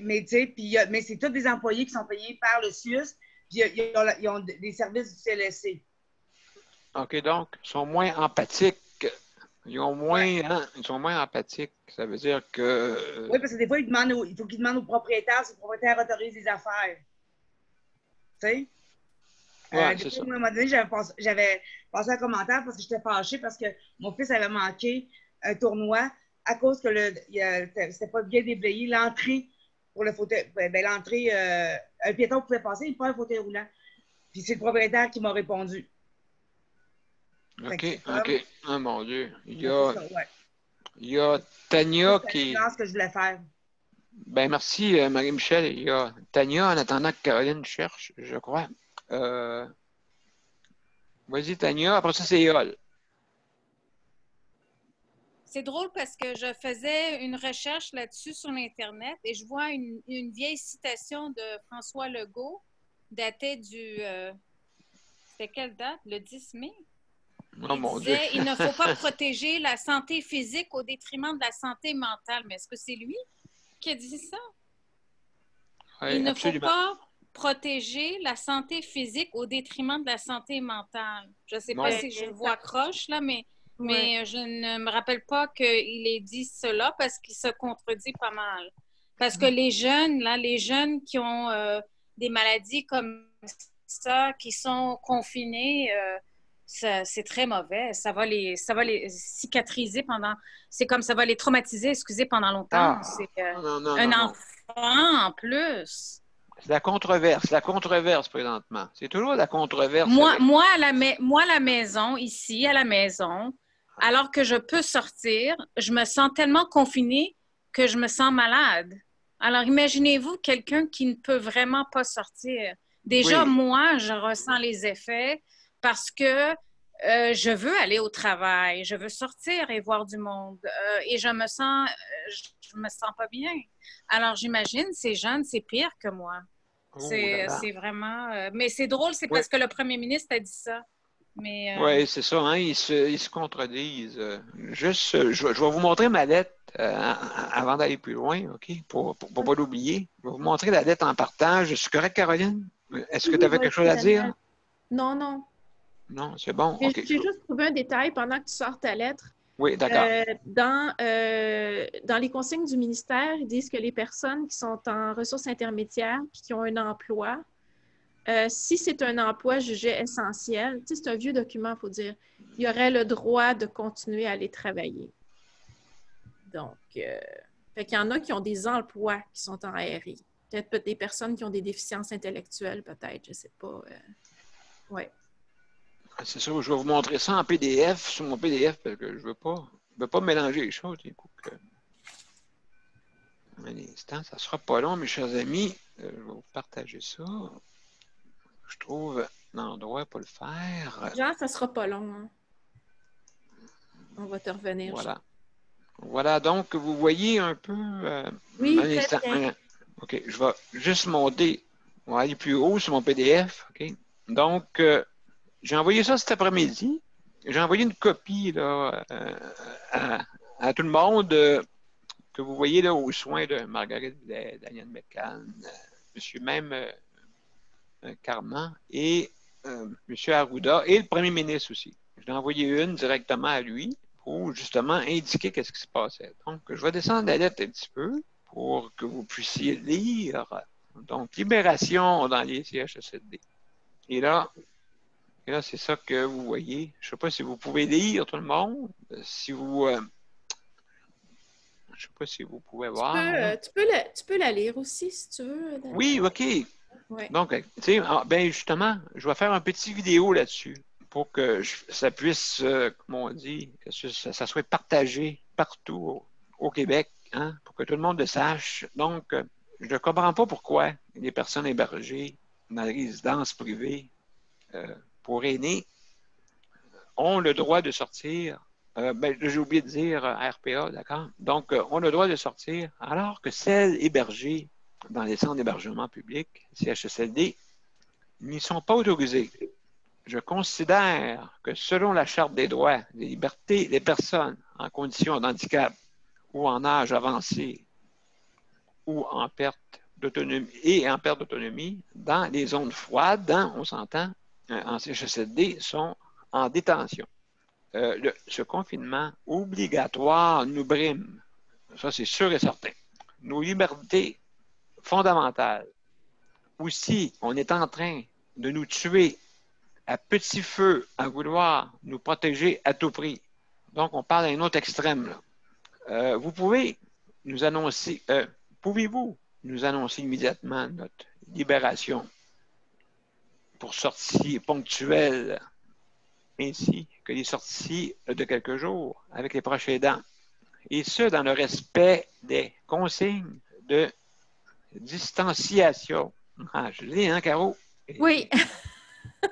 Mais c'est tous des employés qui sont payés par le CIUS, puis ils ont des services du CLSC. OK, donc, ils sont moins empathiques. Ils sont moins empathiques. Ça veut dire que... Oui, parce que des fois, il faut qu'ils demandent au propriétaire si le propriétaire autorise les affaires. Tu sais? C'est ça. À un moment donné, j'avais passé un commentaire parce que j'étais fâchée parce que mon fils avait manqué un tournoi à cause que c'était pas bien déblayé. L'entrée pour le fauteuil, l'entrée, un piéton pouvait passer, il pas un fauteuil roulant. Puis c'est le propriétaire qui m'a répondu. OK. Oh mon Dieu. Il y a Tania qui... C'est ce que je voulais faire. Ben merci, Marie-Michel. Il y a Tania, en attendant que Caroline cherche, je crois. Vas-y, Tania. Après ça, c'est Yol. C'est drôle parce que je faisais une recherche là-dessus sur Internet et je vois une vieille citation de François Legault datée du... c'était quelle date? Le 10 mai? Oh, mon Dieu. Il ne faut pas protéger la santé physique au détriment de la santé mentale. Mais est-ce que c'est lui qui a dit ça? Oui, il ne absolument. faut pas protéger la santé physique au détriment de la santé mentale. Je ne sais pas si je le vois croche, là, mais je ne me rappelle pas qu'il ait dit cela parce qu'il se contredit pas mal. Parce que les jeunes qui ont des maladies comme ça, qui sont confinés... c'est très mauvais. Ça va les cicatriser pendant... C'est comme ça va les traumatiser, pendant longtemps. C'est un enfant en plus. C'est la controverse présentement. C'est toujours la controverse. Moi, à la maison, ici, à la maison, alors que je peux sortir, je me sens tellement confinée que je me sens malade. Alors, imaginez-vous quelqu'un qui ne peut vraiment pas sortir. Déjà, Oui. moi, je ressens les effets parce que je veux aller au travail, je veux sortir et voir du monde et je me sens pas bien. Alors, j'imagine, ces jeunes, c'est pire que moi. Oh là là. C'est vraiment... mais c'est drôle, c'est parce que le premier ministre a dit ça. Mais, Oui, c'est ça, hein, ils se contredisent. Je vais vous montrer ma lettre avant d'aller plus loin, OK? Pour pas l'oublier. Je vais vous montrer la lettre en partage. Je suis correct, Caroline? Est-ce que tu avais quelque chose à dire? Non, non. Non, c'est bon. J'ai OK. juste trouvé un détail pendant que tu sors ta lettre. Oui, d'accord. Dans les consignes du ministère, ils disent que les personnes qui sont en ressources intermédiaires et qui ont un emploi, si c'est un emploi jugé essentiel, tu sais, c'est un vieux document, il faut dire, il y aurait le droit de continuer à aller travailler. Donc, fait qu'il y en a qui ont des emplois qui sont en RI. Peut-être des personnes qui ont des déficiences intellectuelles, peut-être, je ne sais pas. Ouais. C'est ça, je vais vous montrer ça en PDF, sur mon PDF, parce que je ne veux pas mélanger les choses. Un instant, ça ne sera pas long, mes chers amis. Je vais vous partager ça. Je trouve l'endroit pour le faire. Genre, ça ne sera pas long. Hein? On va te revenir. Voilà. Voilà, donc, vous voyez un peu... oui, un instant. OK, je vais juste monter. On va aller plus haut sur mon PDF. OK. Donc, j'ai envoyé ça cet après-midi. J'ai envoyé une copie là, à tout le monde que vous voyez là aux soins de Marguerite Blais, Daniel McCann, M. même Carman et M. Arruda et le premier ministre aussi. Je l'ai envoyé une directement à lui pour justement indiquer qu'est-ce qui se passait. Donc, je vais descendre la lettre un petit peu pour que vous puissiez lire. Donc, libération dans les CHSLD. Et là, c'est ça que vous voyez. Je ne sais pas si vous pouvez lire, tout le monde. Si vous... je ne sais pas si vous pouvez voir. Tu peux la lire aussi, si tu veux. Daniel. Oui, OK. Ouais. Donc, tu sais, ben justement, je vais faire un petit vidéo là-dessus pour que ça puisse, comme on dit, que ça soit partagé partout au Québec, hein, pour que tout le monde le sache. Donc, je ne comprends pas pourquoi les personnes hébergées dans les résidences privées pour aînés ont le droit de sortir. J'ai oublié de dire RPA, d'accord? Donc, ont le droit de sortir, alors que celles hébergées dans les centres d'hébergement public, CHSLD, n'y sont pas autorisées. Je considère que selon la Charte des droits et des libertés, les personnes en condition de handicap ou en âge avancé ou en perte d'autonomie dans les zones froides, on s'entend, en CHSLD, sont en détention. Ce confinement obligatoire nous brime. Ça, c'est sûr et certain. Nos libertés fondamentales. Aussi, on est en train de nous tuer à petit feu à vouloir nous protéger à tout prix. Donc, on parle d'un autre extrême. Là. Pouvez-vous nous annoncer immédiatement notre libération pour sortie ponctuelle ainsi que les sorties de quelques jours avec les proches aidants, et ce, dans le respect des consignes de distanciation. Ah, je l'ai, hein, Caro? Oui.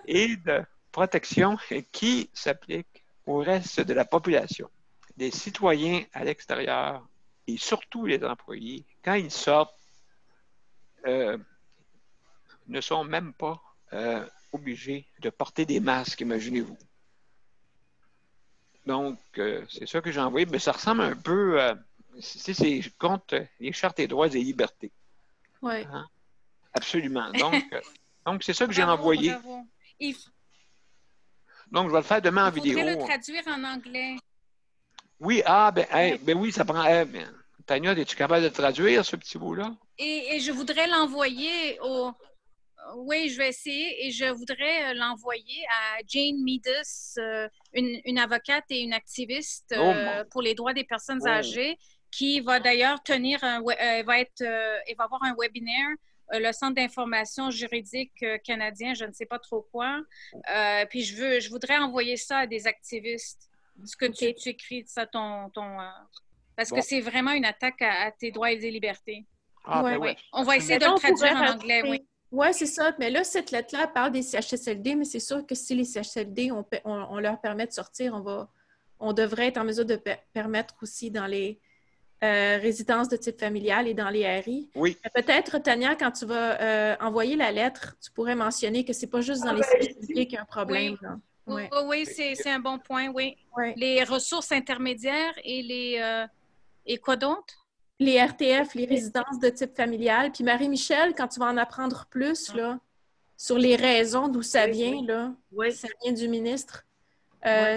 Et de protection qui s'applique au reste de la population. Les citoyens à l'extérieur et surtout les employés, quand ils sortent, ne sont même pas obligés de porter des masques, imaginez-vous. Donc, c'est ça que j'ai envoyé, mais ça ressemble un peu, c'est contre les chartes et droits et libertés. Oui. Hein? Absolument. Donc, c'est ça que j'ai envoyé. Bravo. Donc, je vais le faire demain en vidéo. Il faudrait le traduire en anglais. Oui, ben oui, ça prend... Tania, es-tu capable de traduire ce petit bout-là? Et je voudrais l'envoyer au... Oui, je vais essayer et je voudrais l'envoyer à Jane Meadus, une avocate et une activiste pour les droits des personnes âgées, qui va d'ailleurs tenir va avoir un webinaire le Centre d'information juridique canadien, je ne sais pas trop quoi. Puis je voudrais envoyer ça à des activistes. Ce que tu écris, ça, parce que c'est vraiment une attaque à tes droits et des libertés. Ah, ben Oui. On va essayer de Mettons, le traduire on pourrait en anglais, oui. Oui, c'est ça. Mais là, cette lettre-là parle des CHSLD, mais c'est sûr que si les CHSLD, on leur permet de sortir, on devrait être en mesure de permettre aussi dans les résidences de type familial et dans les RI. Oui. Peut-être, Tania, quand tu vas envoyer la lettre, tu pourrais mentionner que c'est pas juste dans les CHSLD qu'il y a un problème. Oui, oui, c'est un bon point, oui. Les ressources intermédiaires et les... et quoi d'autre? Les RTF, les résidences de type familial. Puis Marie-Michel, quand tu vas en apprendre plus là, sur les raisons d'où ça vient, là, ça vient du ministre.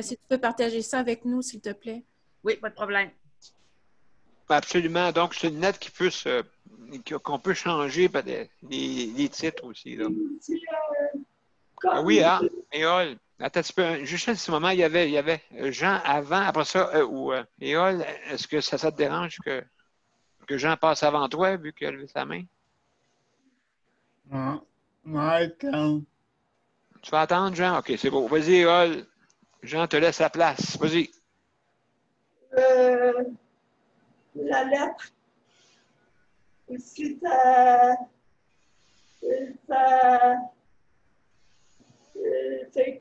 Si tu peux partager ça avec nous, s'il te plaît. Oui, pas de problème. Absolument. Donc, c'est une lettre qu'on peut changer les titres aussi. Là. Oui, Éole. Attends un petit peu. Juste à ce moment, il y avait Jean avant, après ça, Éole, est-ce que ça te dérange que Jean passe avant toi, vu qu'il a levé sa main? Non. Attends. Tu vas attendre, Jean? OK, c'est beau. Vas-y, Éole. Jean te laisse la place. Vas-y. La lettre, c'est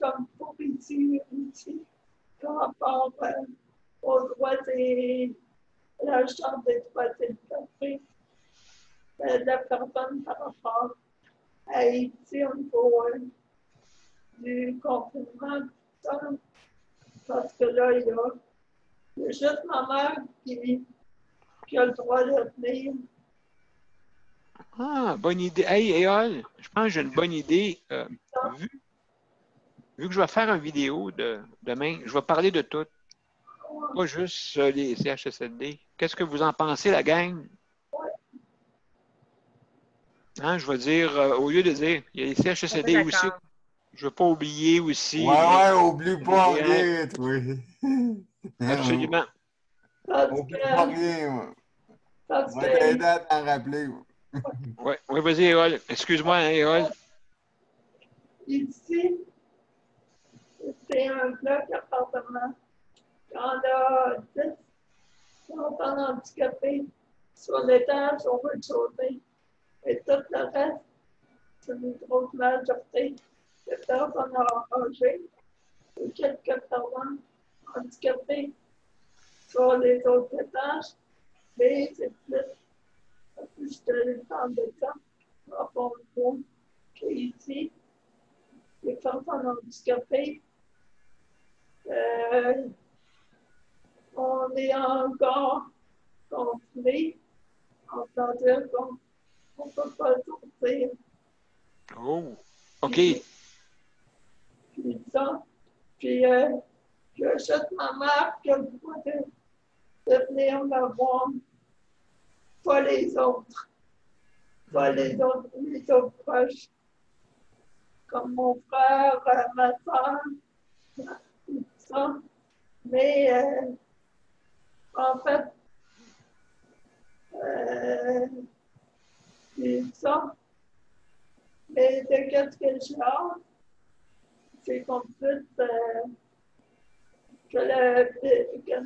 comme pour ici par rapport aux droits la Chambre des droits et libertés de la personne par rapport à Haïti au niveau du confinement, tout ça. Parce que là, il y a juste ma mère qui a le droit de venir. Ah, bonne idée. Hey, Éole, je pense que j'ai une bonne idée. Vu que je vais faire une vidéo demain, je vais parler de tout. Pas juste les CHSLD. Qu'est-ce que vous en pensez, la gang? Hein, je vais dire, au lieu de dire, il y a les CHSLD aussi. Je ne veux pas oublier aussi. Ouais, oublie pas rien, oui. Absolument. Oublie pas rien, moi. On va t'aider à t'en rappeler. Oui, vas-y, Éole. Excuse-moi, Éole. Ici, c'est un bloc appartement. Il y en a 10 qui sont handicapés. Sur l'étage, on veut chauffer. Et tout le reste, c'est une grosse majorité de personnes âgées et quelques personnes handicapées sur les autres étages. Mais c'est plus de temps de temps par rapport au qu'ici, les personnes handicapées, on est encore confinés, c'est-à-dire qu'on ne peut pas sortir. Oh, OK. Puis ça, puis je juste ma mère qui a le droit de venir me voir, pas les autres. Pas les autres proches, comme mon frère, ma soeur, tout ça. Mais en fait, c'est ça. Mais de qu'est-ce que j'ai hâte, c'est qu'on puisse que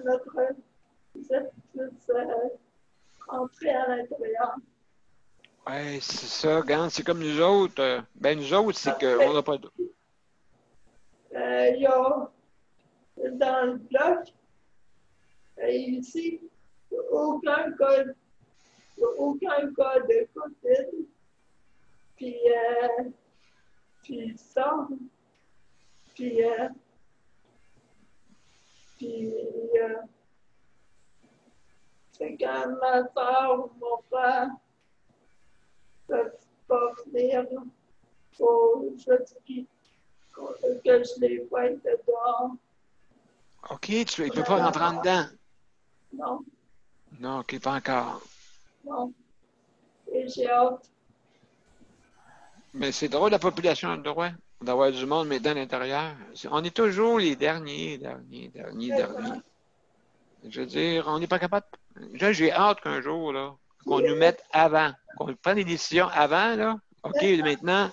notre puisse entrer à l'intérieur. Oui, c'est ça, regarde, c'est comme nous autres. Nous autres, c'est qu'on n'a pas de... Il y a dans le bloc, ici, aucun cas de COVID. Puis ça, puis c'est quand ma soeur ou mon frère ne peuvent pas venir, il faut juste que je les voie dehors. OK, tu ne peux pas rentrer en dedans? Non. Non, OK, pas encore. Non. Et j'ai hâte. Mais c'est drôle, la population a le droit d'avoir du monde, mais dans l'intérieur. On est toujours les derniers. Je veux dire, on n'est pas capable. Là, j'ai hâte qu'un jour, là, qu'on nous mette avant, qu'on prenne des décisions avant, là. OK, maintenant,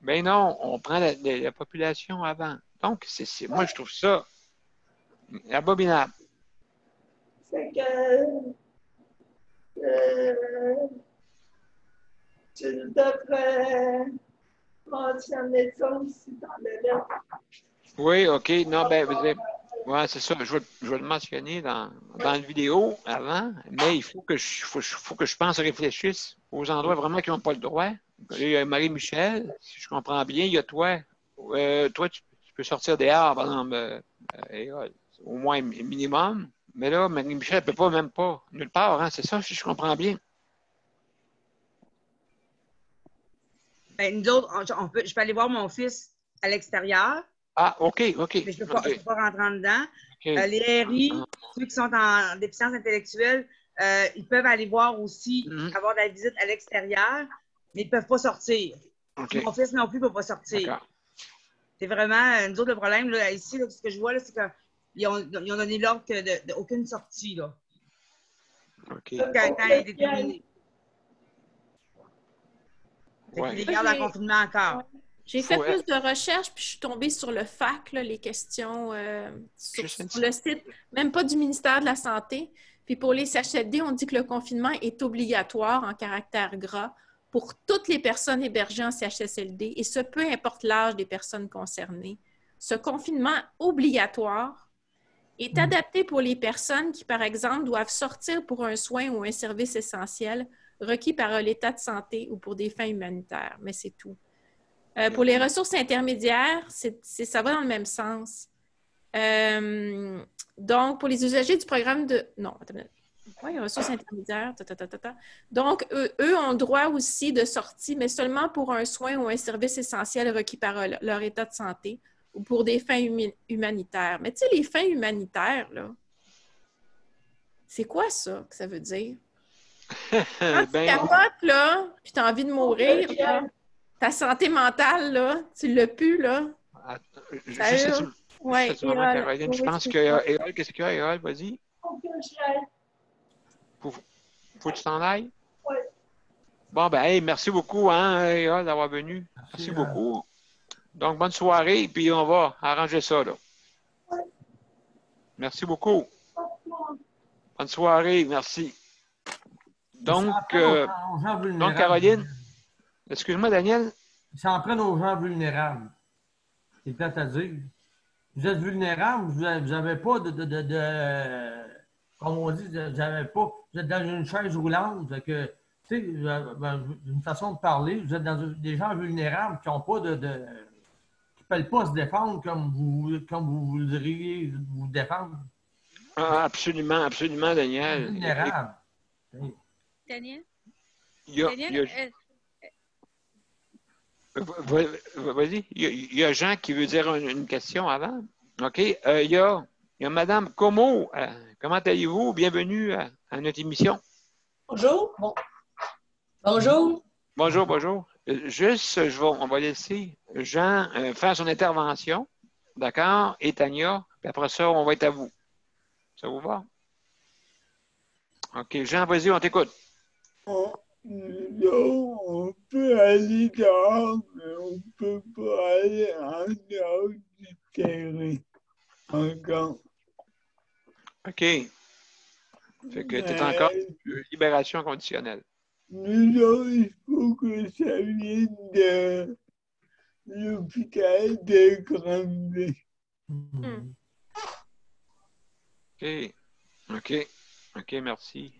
ben non, on prend la population avant. Donc, moi, je trouve ça abominable. C'est que tu devrais mentionner ça aussi dans le lettre. Oui, OK. Non, ben, ouais, c'est ça. Je vais le mentionner dans la vidéo avant, mais il faut que je pense et réfléchisse aux endroits vraiment qui n'ont pas le droit. Il y a Marie-Michel, si je comprends bien, il y a toi. Toi, tu peux sortir dehors, par exemple, au moins minimum. Mais là, Marie-Michel, elle ne peut pas, même pas, nulle part, hein, c'est ça, si je comprends bien. Ben, nous autres, je peux aller voir mon fils à l'extérieur. Ah, OK. Mais je ne peux pas rentrer en dedans. Okay. Les RI, ceux qui sont en déficience intellectuelle, ils peuvent aller voir aussi, avoir de la visite à l'extérieur, mais ils ne peuvent pas sortir. Okay. Mon fils non plus ne peut pas sortir. C'est vraiment, nous autres, le problème, là, ici, là, ce que je vois, c'est qu'ils ont donné l'ordre d'aucune sortie. Là. OK. Quand il est déterminé. Ouais. Ils les gardent en confinement encore. J'ai fait plus de recherches, puis je suis tombée sur le FAQ, là, les questions sur le site, même pas du ministère de la Santé. Puis pour les CHSLD, on dit que le confinement est obligatoire en caractère gras pour toutes les personnes hébergées en CHSLD, et ce, peu importe l'âge des personnes concernées. Ce confinement obligatoire est adapté pour les personnes qui, par exemple, doivent sortir pour un soin ou un service essentiel requis par l'état de santé ou pour des fins humanitaires, mais c'est tout. Pour les ressources intermédiaires, ça va dans le même sens. Donc, pour les usagers du programme de... Non, attends. Oui, ressources intermédiaires. Donc, eux ont droit aussi de sortie, mais seulement pour un soin ou un service essentiel requis par leur état de santé ou pour des fins humanitaires. Mais tu sais, les fins humanitaires, là, c'est quoi ça que ça veut dire? Quand tu capotes, là, puis tu as envie de mourir, là, ta santé mentale, là, tu l'as plus, là. Caroline, je pense que Erol, qu'est-ce qu'il y a, Erol? Vas-y. Faut que tu t'en ailles? Oui. Bon, ben, hey, merci beaucoup, hein, Erol, d'avoir venu. Merci beaucoup. Donc, bonne soirée, puis on va arranger ça, là. Oui. Merci beaucoup. Bonne soirée, merci. Donc, Caroline, excuse-moi, Daniel. Ils s'en prennent aux gens vulnérables. C'est peut-être à dire. Vous êtes vulnérable, vous n'avez pas comme on dit, vous êtes dans une chaise roulante. Tu sais, une façon de parler, vous êtes dans des gens vulnérables qui n'ont pas qui ne peuvent pas se défendre comme vous voudriez vous défendre. Ah, absolument, Daniel. Vulnérable. Daniel? Vas-y, il y a Jean qui veut dire une question avant. OK. Il y a Mme Como. Comment allez-vous? Bienvenue à notre émission. Bonjour. Bonjour. Bonjour. Juste, on va laisser Jean faire son intervention. D'accord? Et Tania. Puis après ça, on va être à vous. Ça vous va? OK. Jean, vas-y, on t'écoute. Non, on peut aller dehors, mais on ne peut pas aller en dehors du terrain encore. OK. Fait que tu es encore libération conditionnelle. Nous autres, il faut que ça vienne de l'hôpital de Granby. OK, merci.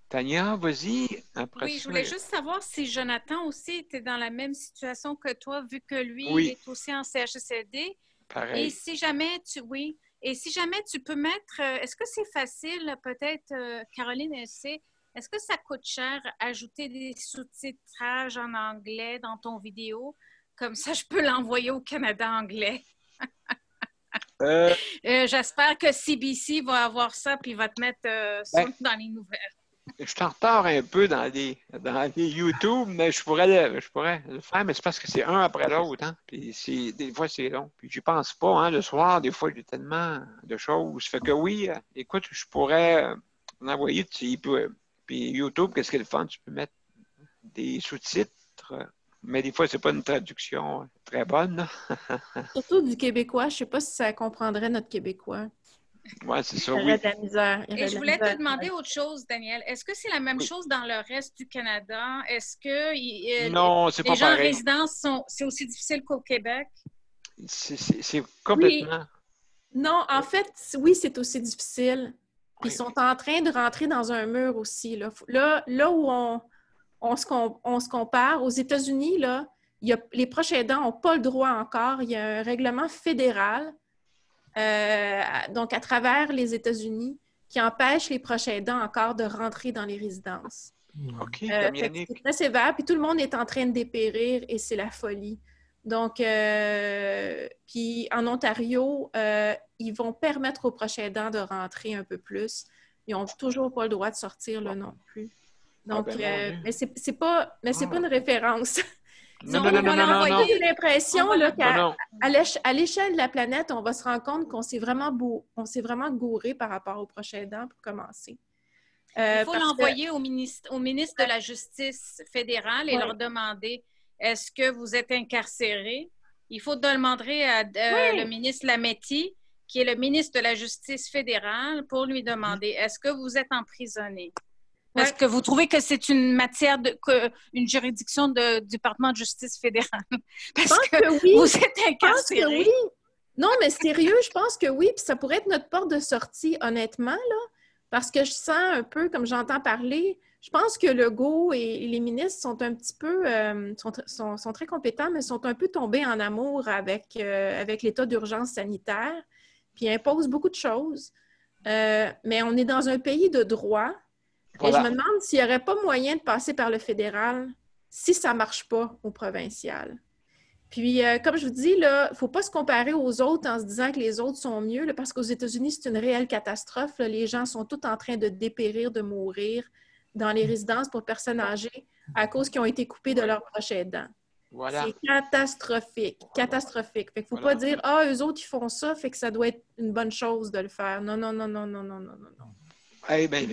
Tania, vas-y. Oui, je voulais juste savoir si Jonathan aussi était dans la même situation que toi, vu que lui, oui. il est aussi en CHSLD. Pareil. Et si jamais tu peux mettre, est-ce que c'est facile, peut-être, Caroline, elle sait, est-ce que ça coûte cher ajouter des sous-titrages en anglais dans ton vidéo? Comme ça, je peux l'envoyer au Canada anglais. J'espère que CBC va avoir ça puis va te mettre ça dans les nouvelles. Je suis en retard un peu dans les YouTube, mais je pourrais le faire, mais c'est parce que c'est un après l'autre. Hein? Puis des fois, c'est long. Puis j'y pense pas. Hein? Le soir, des fois, il y a tellement de choses. Fait que oui, écoute, je pourrais envoyer, puis YouTube, qu'est-ce qu'elle fait? Tu peux mettre des sous-titres, mais des fois, c'est pas une traduction très bonne. Là. Surtout du québécois. Je sais pas si ça comprendrait notre québécois. Oui, c'est ça, Il y oui. aurait de la misère. Et je voulais te demander autre chose, Daniel. Est-ce que c'est la même chose dans le reste du Canada? Est-ce que Non, c'est les pas gens en pareil. résidence c'est aussi difficile qu'au Québec? C'est complètement... Non, en fait, oui, c'est aussi difficile. Puis Oui. ils sont en train de rentrer dans un mur aussi. Là où on se compare, aux États-Unis, là, les proches aidants n'ont pas le droit encore. Il y a un règlement fédéral, donc à travers les États-Unis, qui empêche les proches aidants encore de rentrer dans les résidences. OK, Fait comme que Yannick. c'est très sévère, puis tout le monde est en train de dépérir et c'est la folie. Donc, puis en Ontario, ils vont permettre aux proches aidants de rentrer un peu plus. Ils n'ont toujours pas le droit de sortir là non plus. Donc, Ah, ben, mon Dieu. mais c'est pas une référence. Non, Donc, non, on non, va non, non, non. l'envoyer. J'ai l'impression On va là, Non, qu'à non. à l'échelle de la planète, on va se rendre compte qu'on s'est vraiment gouré par rapport aux proches aidants pour commencer. Il faut parce que- l'envoyer au ministre de la Justice fédérale et Ouais. leur demander est-ce que vous êtes incarcéré? Il faut demander à le ministre Lametti, qui est le ministre de la Justice fédérale, pour lui demander est-ce que vous êtes emprisonné? Est-ce que vous trouvez que c'est une matière une juridiction du département de justice fédérale? Parce que oui. vous êtes Je pense incarcéré. que oui. Non, mais sérieux, je pense que oui. Puis ça pourrait être notre porte de sortie, honnêtement, là. Parce que je sens un peu, comme j'entends parler, je pense que Legault et les ministres sont un petit peu, sont très compétents, mais sont un peu tombés en amour avec l'état d'urgence sanitaire. Puis ils imposent beaucoup de choses. Mais on est dans un pays de droit. Voilà. Et je me demande s'il n'y aurait pas moyen de passer par le fédéral si ça ne marche pas au provincial. Puis, comme je vous dis, il ne faut pas se comparer aux autres en se disant que les autres sont mieux, là, parce qu'aux États-Unis, c'est une réelle catastrophe. Là. Les gens sont tous en train de dépérir, de mourir dans les résidences pour personnes âgées à cause qu'ils ont été coupés de leurs proches aidants. Voilà. C'est catastrophique, catastrophique. Fait qu'il ne faut Voilà. pas dire « Ah, eux autres, ils font ça, fait que ça doit être une bonne chose de le faire. » Non, non, non, non, non, non, non, non, non. Eh bien,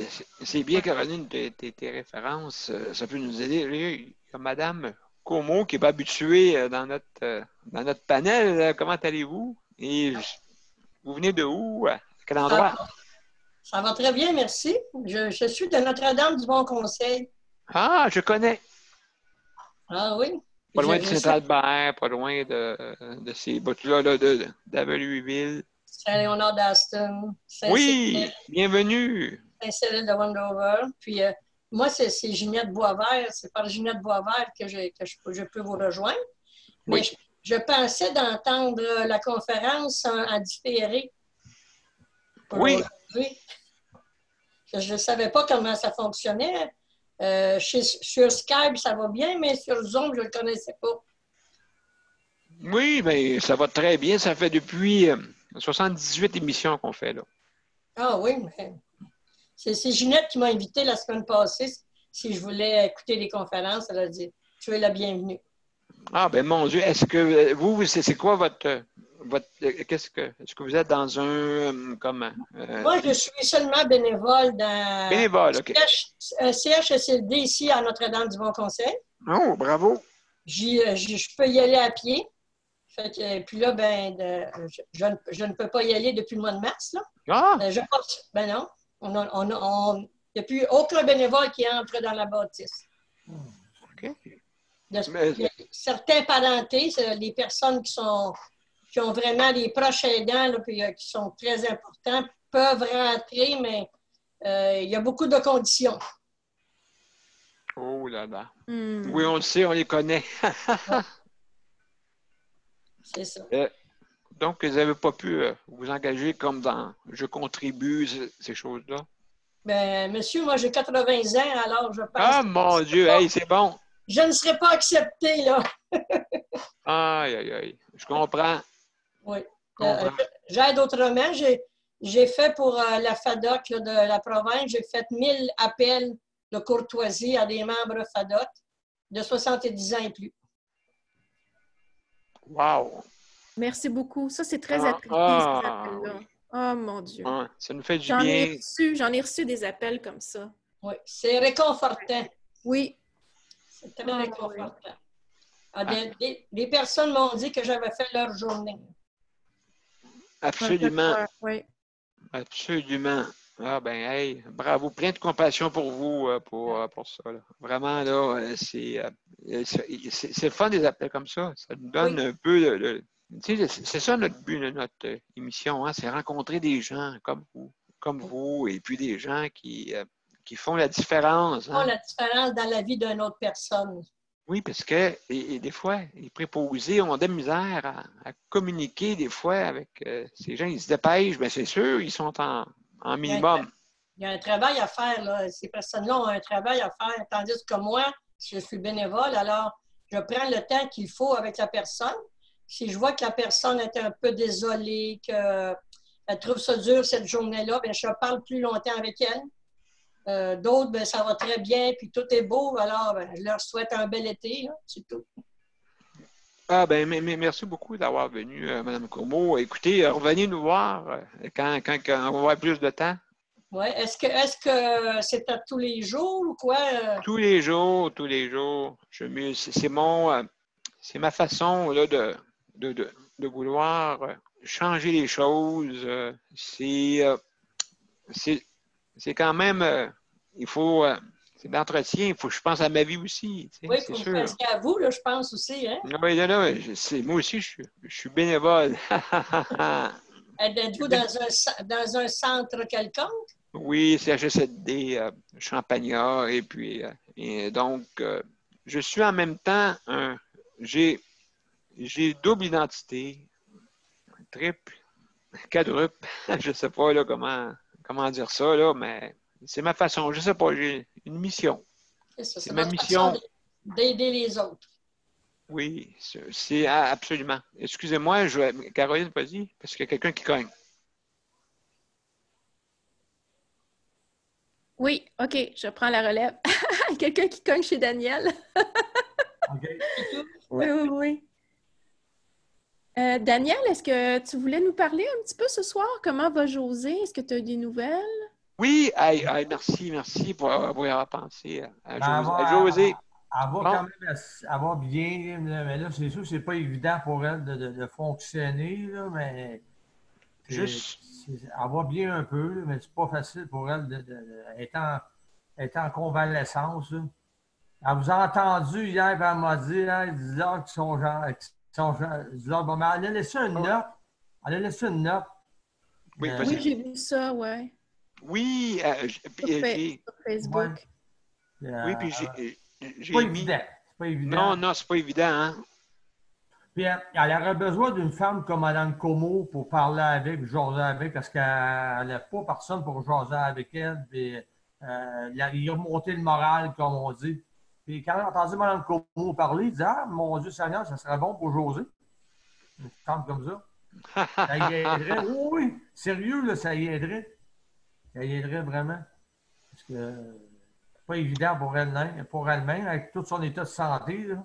c'est bien, Caroline, tes références. Ça peut nous aider. Il y a Madame Como qui n'est pas habituée dans notre panel. Comment allez-vous? Et vous venez de où? À quel endroit? Ça va très bien, merci. Je suis de Notre-Dame du Bon Conseil. Ah, je connais. Ah oui? Pas loin de Saint-Albert, pas loin de ces bouts-là d'Avelueville. Saint-Léonard d'Aston. Oui, bienvenue. Saint-Cyril de Wendover. Puis moi, c'est Ginette Boisvert. C'est par Ginette Boisvert que je peux vous rejoindre. Mais Oui. je pensais d'entendre la conférence en différé. Oui. Oui. Je ne savais pas comment ça fonctionnait. Sur Skype, ça va bien, mais sur Zoom, je ne le connaissais pas. Oui, mais ça va très bien. Ça fait depuis 78 émissions qu'on fait là. Ah oui, mais c'est Ginette qui m'a invité la semaine passée si je voulais écouter les conférences. Elle a dit « Tu es la bienvenue ». Ah, ben mon Dieu, est-ce que vous, c'est quoi votre est-ce que vous êtes dans un comment? Moi, je suis seulement bénévole dans Bénévole, OK. un CHSLD ici à Notre-Dame du Bon Conseil. Oh, bravo. Je peux y aller à pied. Fait que, puis là, je ne peux pas y aller depuis le mois de mars. Là. Ah! Ben non. Il n'y a plus aucun bénévole qui entre dans la bâtisse. OK. Certains parentés, les personnes qui ont vraiment des proches aidants, là, puis, qui sont très importants, peuvent rentrer, mais il y a beaucoup de conditions. Oh là là. Hmm. Oui, on le sait, on les connaît. C'est ça. Donc, vous n'avez pas pu vous engager comme dans « je contribue », ces choses-là? Ben, monsieur, moi, j'ai 80 ans, alors je pense... Ah, mon Dieu! Hey, c'est bon! Je ne serai pas acceptée, là. Aïe, aïe, aïe. Je comprends. Oui. Comprends. J'aide autrement. J'ai fait pour la FADOC là, de la province, j'ai fait 1000 appels de courtoisie à des membres FADOC de 70 ans et plus. Wow! Merci beaucoup. Ça, c'est très Ah, apprécié, ces ah, appels-là. oui. Oh mon Dieu. Ouais, ça nous fait du J'en bien. ai reçu des appels comme ça. Oui, c'est réconfortant. Oui. C'est très Ah, réconfortant. Ah, des personnes m'ont dit que j'avais fait leur journée. Absolument. Oui. Absolument. Ah ben, hey, bravo. Plein de compassion pour vous pour ça. Là. Vraiment, là, c'est le fun des appels comme ça. Ça nous donne un peu tu sais, c'est ça notre but de notre émission, hein, c'est rencontrer des gens comme vous, et puis des gens qui font la différence. Hein. Font la différence dans la vie d'une autre personne. Oui, parce que et des fois, les préposés ont de la misère à communiquer des fois avec ces gens. Ils se dépêchent, bien c'est sûr, ils sont en minimum. Il y a un travail à faire. Là. Ces personnes-là ont un travail à faire, tandis que moi, je suis bénévole, alors je prends le temps qu'il faut avec la personne. Si je vois que la personne est un peu désolée, qu'elle trouve ça dur cette journée-là, bien, je parle plus longtemps avec elle. D'autres, bien, ça va très bien, puis tout est beau. Alors, bien, je leur souhaite un bel été, c'est tout. Ah ben, merci beaucoup d'avoir venu, Mme Comeau. Écoutez, revenez nous voir quand on va avoir plus de temps. Oui. Est-ce que c'est à tous les jours ou quoi? Tous les jours. C'est ma façon là, de vouloir changer les choses. C'est quand même, il faut, c'est d'entretien, il faut que je pense à ma vie aussi. Tu sais, oui, il faut que vous pensiez à vous, là, je pense aussi. Hein? Oui, là, moi aussi, je suis bénévole. Êtes-vous dans un centre quelconque? Oui, c'est HSLD, Champagnat, et puis, donc, je suis en même temps j'ai double identité, triple, quadruple, je ne sais pas là, comment dire ça, là, mais c'est ma façon, je ne sais pas, j'ai une mission. C'est ma votre mission façon d'aider les autres. Oui, c'est absolument. Excusez-moi, Caroline, vas-y, parce qu'il y a quelqu'un qui cogne. Oui, OK, je prends la relève. Quelqu'un qui cogne chez Daniel. OK. Oui. Daniel, est-ce que tu voulais nous parler un petit peu ce soir? Comment va José? Est-ce que tu as des nouvelles? Oui, merci pour avoir pensé à Elle José. va quand même avoir bien, mais là, c'est sûr que c'est pas évident pour elle de fonctionner, là, mais elle va bien un peu, mais c'est pas facile pour elle d'être en convalescence. Là. Elle vous a entendu hier, elle m'a dit, hein, dis-leur qu'ils sont genre. Dis-leur, bon, mais elle a laissé une note. Elle a laissé une note. Oui, oui, j'ai vu ça, ouais. Oui, sur Facebook. Ouais. Oui, puis j'ai pas mis... évident. C'est pas évident. Non, c'est pas évident, hein? Puis elle aurait besoin d'une femme comme Mme Como pour parler avec, jaser avec, parce qu'elle n'a pas personne pour jaser avec elle. Puis il a remonté le moral, comme on dit. Puis quand elle a entendu Mme Como parler, il dit « Ah, mon Dieu Seigneur, ça serait bon pour José. » Une femme comme ça. Ça y aiderait. Oui, sérieux, là, ça y aiderait. Ça y aiderait vraiment. Parce que c'est pas évident pour elle-même, avec tout son état de santé. Là.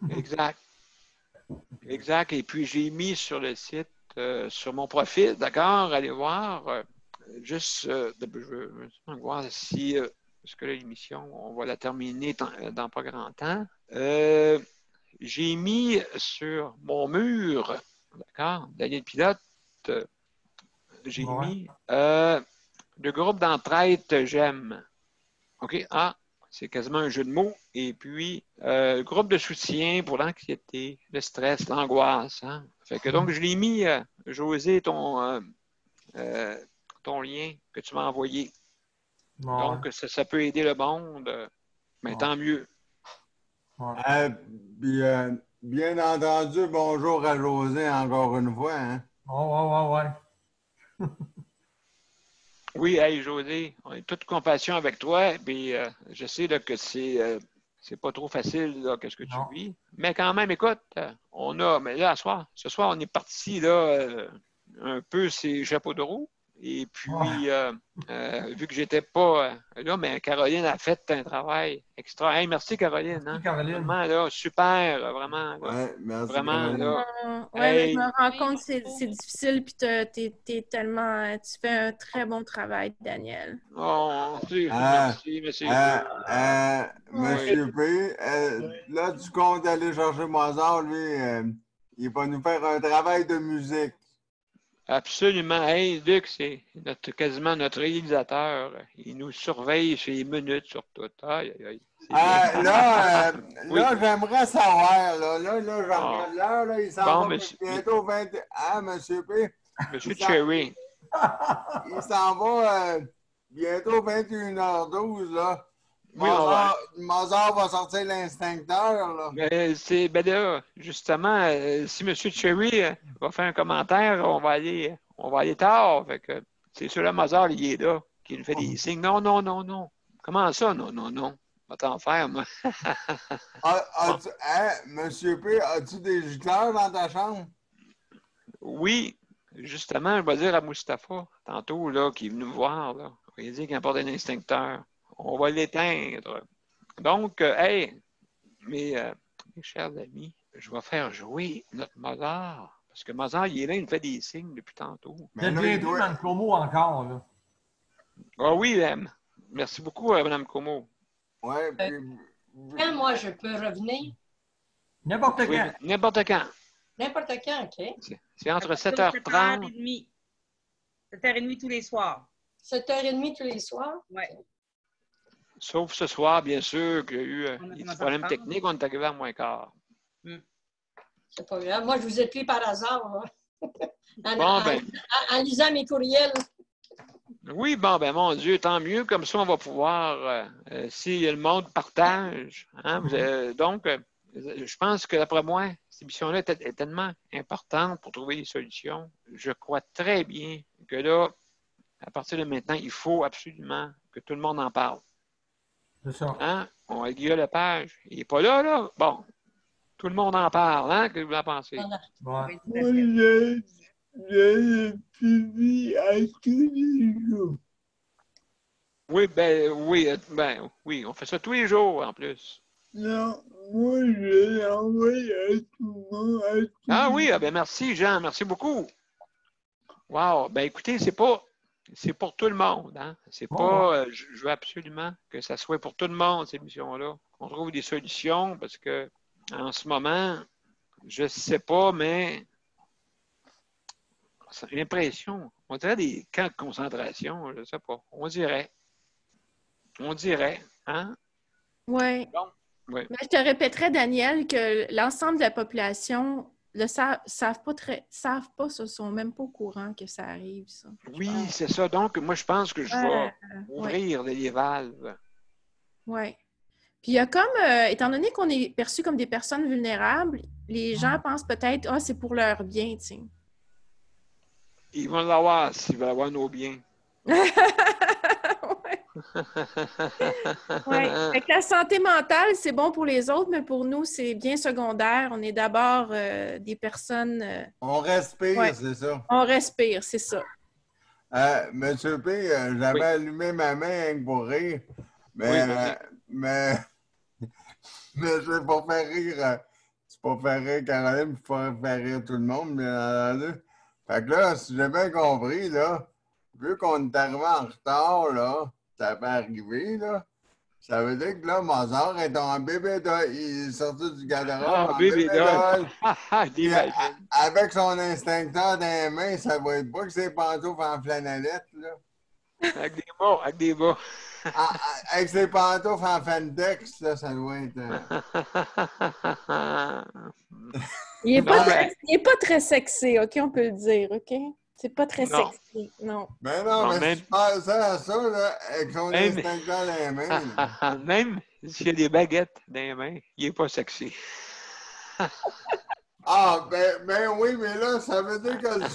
Exact. Et puis, j'ai mis sur le site, sur mon profil, d'accord, allez voir, je veux voir si, parce que là, l'émission, on va la terminer dans pas grand temps. J'ai mis sur mon mur, d'accord, Daniel Pilote, j'ai mis le groupe d'entraide J'aime. OK? C'est quasiment un jeu de mots. Et puis, groupe de soutien pour l'anxiété, le stress, l'angoisse. Hein? Fait que donc, je l'ai mis, José, ton lien que tu m'as envoyé. Donc, ça peut aider le monde. Mais tant mieux. Puis, bien entendu, bonjour à José encore une fois. Hein? Ouais. Oui, hey, José, on est toute compassion avec toi. Puis, je sais là, que c'est pas trop facile, là, qu'est-ce que tu vis. Mais quand même, écoute, mais là, ce soir, on est parti, là, un peu ces chapeaux de roue. Et puis, vu que j'étais pas là, mais Caroline a fait un travail extra. Hey, merci, Caroline. Hein? Caroline. Vraiment, là, super, vraiment. Là. Ouais, merci, Vraiment, Caroline. là. Ouais, mais je Hey. me rends compte que c'est difficile, puis t'es tellement... Tu fais un très bon travail, Daniel. Oh, Ah, merci, monsieur. Monsieur P, là, tu comptes aller chercher Mozart, lui, il va nous faire un travail de musique. Absolument. Hey, Luc, c'est quasiment notre réalisateur. Il nous surveille sur les minutes, sur tout. Aïe, aïe, aïe. Là, Oui. j'aimerais savoir, là, je regarde l'heure, là, il s'en Bon, va monsieur- bientôt 20... Ah, Monsieur P, Monsieur Cherry. il s'en va bientôt 21h12, là. Oui, on va. Mozart va sortir l'instincteur, là. Ben là, justement, si M. Cherry va faire un commentaire, on va aller tard. Fait que c'est sûr, le Mozart, il est là, qui nous fait des signes. Non, non, non, non. Comment ça? Non, non, non. Va t'en faire, moi. Monsieur P, as-tu des giteurs dans ta chambre? Oui, justement, je vais dire à Mustapha, tantôt, là, qui est venu me voir, là. Il a dit qu'il apporte un instincteur. On va l'éteindre. Donc, hey, mes chers amis, je vais faire jouer notre Mozart. Parce que Mozart, il est là, il me fait des signes depuis tantôt. T'as bien vu Mme Como encore, là. Ah oui, merci beaucoup, Mme Como. Oui, Quand moi, je peux revenir? N'importe Oui, quand. n'importe quand. N'importe quand, OK. C'est entre 7h30. 7h30. 7h30 tous les soirs. 7h30 tous les soirs? Oui. Sauf ce soir, bien sûr, qu'il y a eu des commence problèmes en techniques. On est arrivé à moins quart. C'est pas grave. Moi, je vous ai pris par hasard, là. En lisant mes courriels. Oui, bon, ben mon Dieu, tant mieux. Comme ça, on va pouvoir, si le monde partage. Hein, donc, je pense que, d'après moi, cette émission-là est tellement importante pour trouver des solutions. Je crois très bien que là, à partir de maintenant, il faut absolument que tout le monde en parle. C'est ça. Hein? On a Guillaume Lepage. Il n'est pas là, là. Bon, tout le monde en parle. Hein? Qu'est-ce que vous en pensez? Ouais. Moi, je publie à tous les jours. Oui, oui, on fait ça tous les jours en plus. Non, moi, je l'envoie à tout le monde. Ah oui, ben merci Jean, merci beaucoup. Wow, ben écoutez, c'est pour tout le monde, hein. C'est pas, je veux absolument que ça soit pour tout le monde, cette émission-là. On trouve des solutions parce que en ce moment, je sais pas, mais j'ai l'impression, on dirait des camps de concentration, je sais pas. On dirait, hein? Oui. Ouais. Mais je te répéterais, Daniel, que l'ensemble de la population ne savent pas, se sont même pas au courant que ça arrive, ça. Oui, c'est ça. Donc, moi, je pense que je vais ouvrir les valves. Oui. Puis il y a comme, étant donné qu'on est perçu comme des personnes vulnérables, les gens pensent peut-être, c'est pour leur bien, tu sais. Ils vont l'avoir s'ils veulent avoir nos biens. Oui. Fait que la santé mentale, c'est bon pour les autres, mais pour nous, c'est bien secondaire. On est d'abord des personnes... on respire, c'est ça. On respire, c'est ça. Monsieur P, j'avais allumé ma main pour rire, mais c'est pour faire rire. C'est pour faire rire Caroline, pour faire rire tout le monde, bien entendu. Fait que là, si j'ai bien compris, là, vu qu'on est arrivé en retard, là, ça peut arriver, là. Ça veut dire que là, Mozart est en bébé doll. Il est sorti du garde-robe en bébé doll. Avec son instincteur dans les mains, ça va être pas que ses pantoufles en flanellette, là. Avec des bas. Avec ses pantoufles en Fantex, là, ça doit être... Il n'est pas très sexy, OK? On peut le dire, OK? C'est pas très sexy, non. Mais non, mais si tu penses à ça, là, avec son instincteur dans les mains... Même s'il y a des baguettes dans les mains, il n'est pas sexy. Ben oui, mais là, ça veut dire que le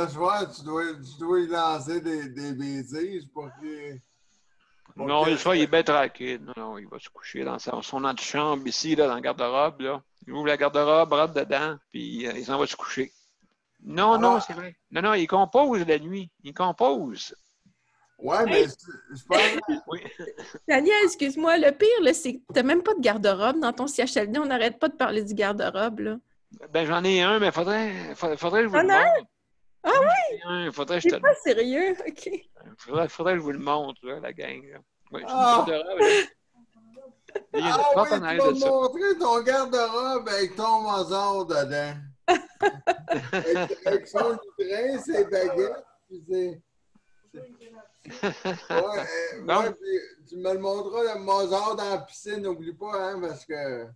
soir, tu dois y lancer des bêtises pour qu'il... Non, le soir, il est bien tranquille. Non, il va se coucher dans son antichambre ici, là, dans le garde-robe, là. Il ouvre la garde-robe, rentre dedans, puis il s'en va se coucher. Non, Alors- non, c'est vrai. Non, non, il compose la nuit. Il compose. Ouais, mais je pense. Oui. Daniel, excuse-moi, le pire, là, c'est que tu n'as même pas de garde-robe dans ton CHLD. On n'arrête pas de parler du garde-robe, là. Ben, j'en ai un, mais faudrait que je vous le T'en as un? montre. Ah oui? J'en ai un, faudrait que je te C'est le pas sérieux, OK. faudrait que je vous le montre, là, la gang. Là. Oui, j'ai une Ah! garde-robe, là. Il y a une Ah porte oui, en tu arrière vas de me ça. montrer ton garde-robe avec ton Mozart dedans. Avec son train, ses baguettes, puis c'est... Ouais, Donc, ouais, puis tu me le montreras, le Mozart dans la piscine, n'oublie pas, hein, parce que...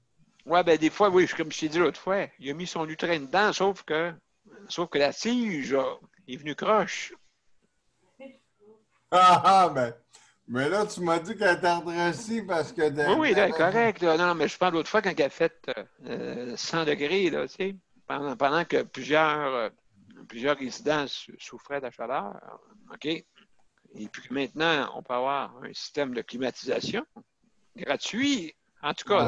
ouais, ben des fois, oui, comme je t'ai dit l'autre fois, il a mis son lutrin dedans, sauf que la tige est venue croche. Ben... Mais là, tu m'as dit qu'elle t'a redressé parce que... Oui, oui, là, correct. Là. Non, mais je parle l'autre fois quand elle a fait 100 degrés, là, tu sais, pendant que plusieurs résidents souffraient de la chaleur. OK? Et puis maintenant, on peut avoir un système de climatisation gratuit, en tout cas,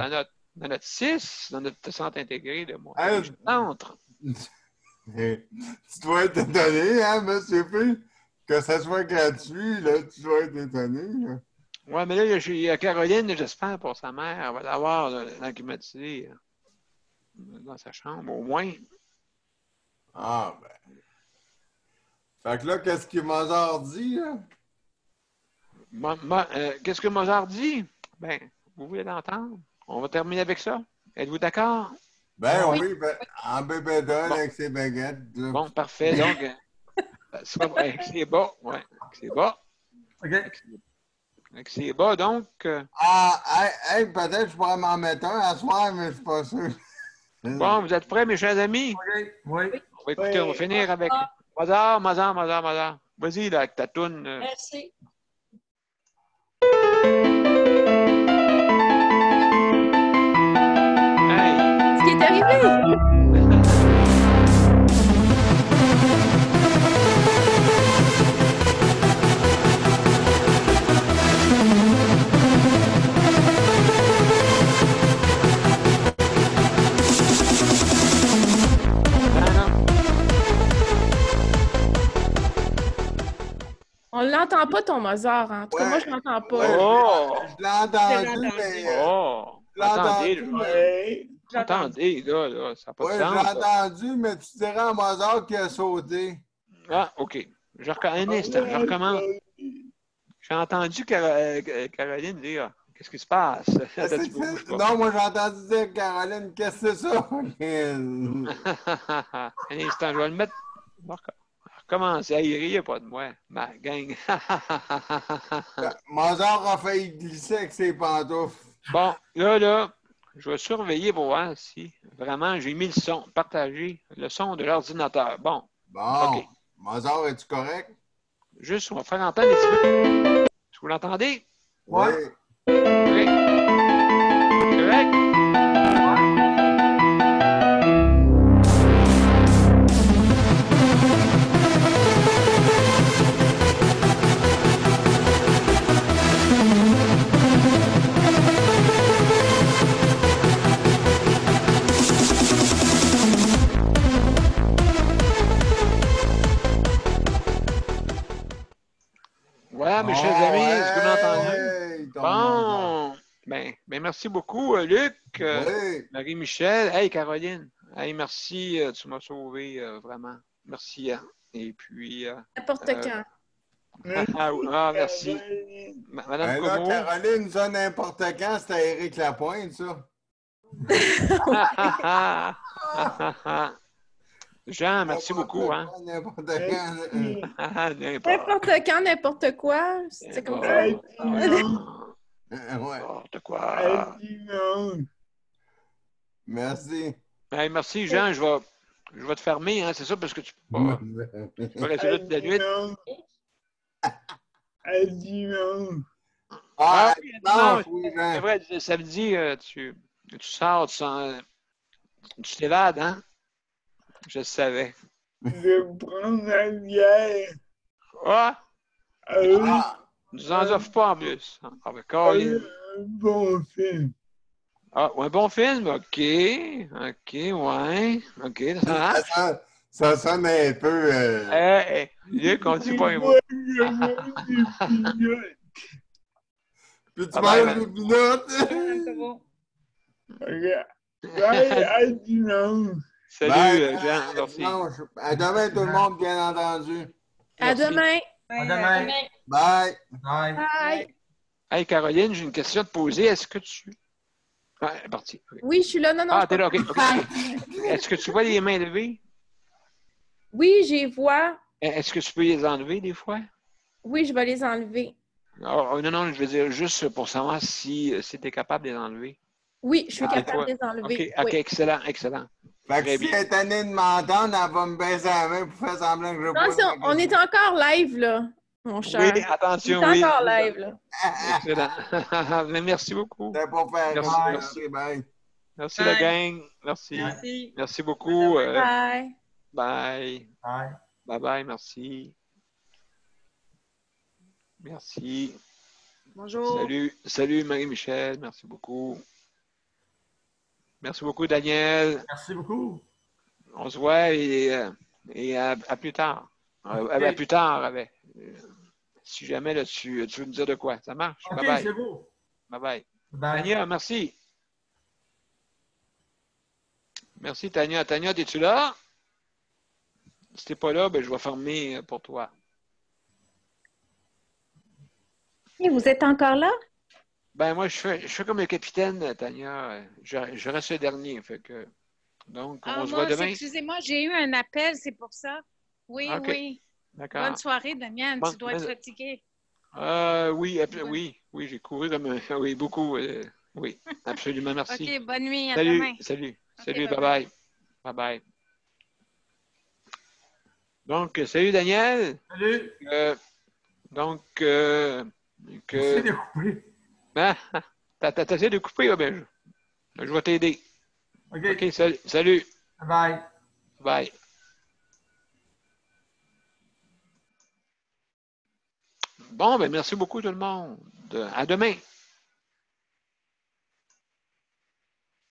dans notre 6, dans notre centre intégré de moi. Centre. Tu dois être étonné, hein, monsieur P? Que ça soit gratuit, là, tu dois être étonné. Là. Oui, mais là, il y a Caroline, j'espère, pour sa mère, elle va l'avoir dans climatisé dans sa chambre, au moins. Ah, ben. Fait que là, qu'est-ce que Mozart dit, là? Qu'est-ce que Mozart dit? Ben, vous voulez l'entendre? On va terminer avec ça. Êtes-vous d'accord? Ben oui, ben, en bébédole avec ses baguettes. Là. Bon, parfait. Donc, c'est bas. Ouais, c'est bas. OK. C'est bas, donc. Ah, hey, peut-être que je pourrais m'en mettre un à soir, mais je suis pas sûr. Bon, vous êtes prêts, mes chers amis? OK. Oui. On va écouter, on va finir avec Mozart. Vas-y, là, avec ta toune. Merci. Hey! Ce qui est arrivé! On l'entend pas, ton Mozart. Hein? En tout cas, moi, je l'entends pas. Ouais, Oh! je l'ai entendu, mais... Oh! je l'ai Attendez, entendu, là. mais... Attendez, là, ça n'a pas Oui, de je sens. l'ai entendu, mais tu dirais à Mozart qui a sauté. Ah, OK. Un instant, je recommence. J'ai entendu Caroline dire qu'est-ce qui se passe? Non, moi j'ai entendu dire Caroline, qu'est-ce que c'est ça? Un instant, je vais le mettre. Je vais recommencer. Il riait pas de moi, ma gang. Mozart a failli glisser avec ses pantoufles. Bon, là, je vais surveiller pour voir si vraiment j'ai mis le son, partager le son de l'ordinateur. Bon. Bon. OK. Mozart, es-tu correct? Juste, on va faire entendre un petit peu. Est-ce que vous l'entendez? Oui. OK. Correct? Voilà, mes chers amis, est-ce que vous m'entendez? Bon, ben, merci beaucoup, Luc, Marie-Michel, hey, Caroline, hey, merci, tu m'as sauvé, vraiment, merci, hein. Et puis... N'importe quand. Merci. Madame là, Como. Caroline, ça, n'importe quand, c'était Éric Lapointe, ça. Jean, merci beaucoup. Hein? N'importe quand. N'importe quand, n'importe quoi. C'est comme ça. N'importe quoi. Merci. Hey, merci, Jean. Je vais te fermer, hein? C'est ça, parce que tu peux rester là toute la nuit. Ah, non, oui, c'est vrai, samedi, tu sors, tu t'évades, hein? Je le savais. Je prends la bière. Ah! Nous en offre pas en plus. Ah, ben, Un bon film. Ah, un bon film? OK. OK, ouais. OK. Ça sonne un peu. Luc, on dit pas un mot. Moi, je mange des peanuts. Puis tu Bye bye, manges des pinottes. C'est bon. Bye, à dimanche. Salut, Bye. Jean. Merci. Dimanche. À demain, tout le monde, bien entendu. À demain. À demain. Bye. Bye. Bye. Hey, Caroline, j'ai une question à te poser. Est-ce que tu... Ah, elle est partie. Ok. Oui, je suis là. Non, non. Ah, je t'es là, OK. peux- OK. Est-ce que tu vois les mains levées? Oui, j'y vois. Est-ce que tu peux les enlever des fois? Oui, je vais les enlever. Oh, non, non, je veux dire juste pour savoir si tu es capable de les enlever. Oui, je suis Des capable fois. de les enlever. OK, Oui. excellent, excellent. Fait que Très si bien. elle est tannée de m'entendre, elle va me baisser la main pour faire semblant que je Non, pose ma on est question. encore live, là, mon cher. Oui, attention, on est oui. encore live, là. Excellent. Mais merci beaucoup. C'était pour faire Merci, rire. merci. Ok, bye. Merci la Bye. gang. Merci. Merci. Merci beaucoup. Bye. Bye. Bye. Bye bye, merci. Merci. Bonjour. Salut Marie-Michel, merci beaucoup. Merci beaucoup Daniel. Merci beaucoup. On se voit et à plus tard. À plus tard. Si jamais là, tu veux me dire de quoi, ça marche. OK, Bye bye. c'est beau. Bye bye. Bye. Tania, merci. Merci Tania. Tania, es-tu là? Si t'es pas là, ben, je vais fermer pour toi. Et vous êtes encore là? Ben moi, je fais comme le capitaine, Tania. Je reste le dernier. Fait que, donc, Ah, on se voit demain. excusez-moi, j'ai eu un appel, c'est pour ça. Oui, OK. oui. D'accord. Bonne soirée, Damian. Bon, Tu dois être fatigué. Oui, j'ai couru comme oui, beaucoup. Oui, absolument, merci. OK, bonne nuit, à Salut, demain. salut, OK, salut, bye-bye. bye bye. Bye bye. Donc, salut Daniel. Salut. Donc, J'essaie de couper. hein? T'as essayé de couper, là, ben, je vais t'aider. OK. OK, salut. Bye. Bye. Bon, ben merci beaucoup tout le monde. À demain.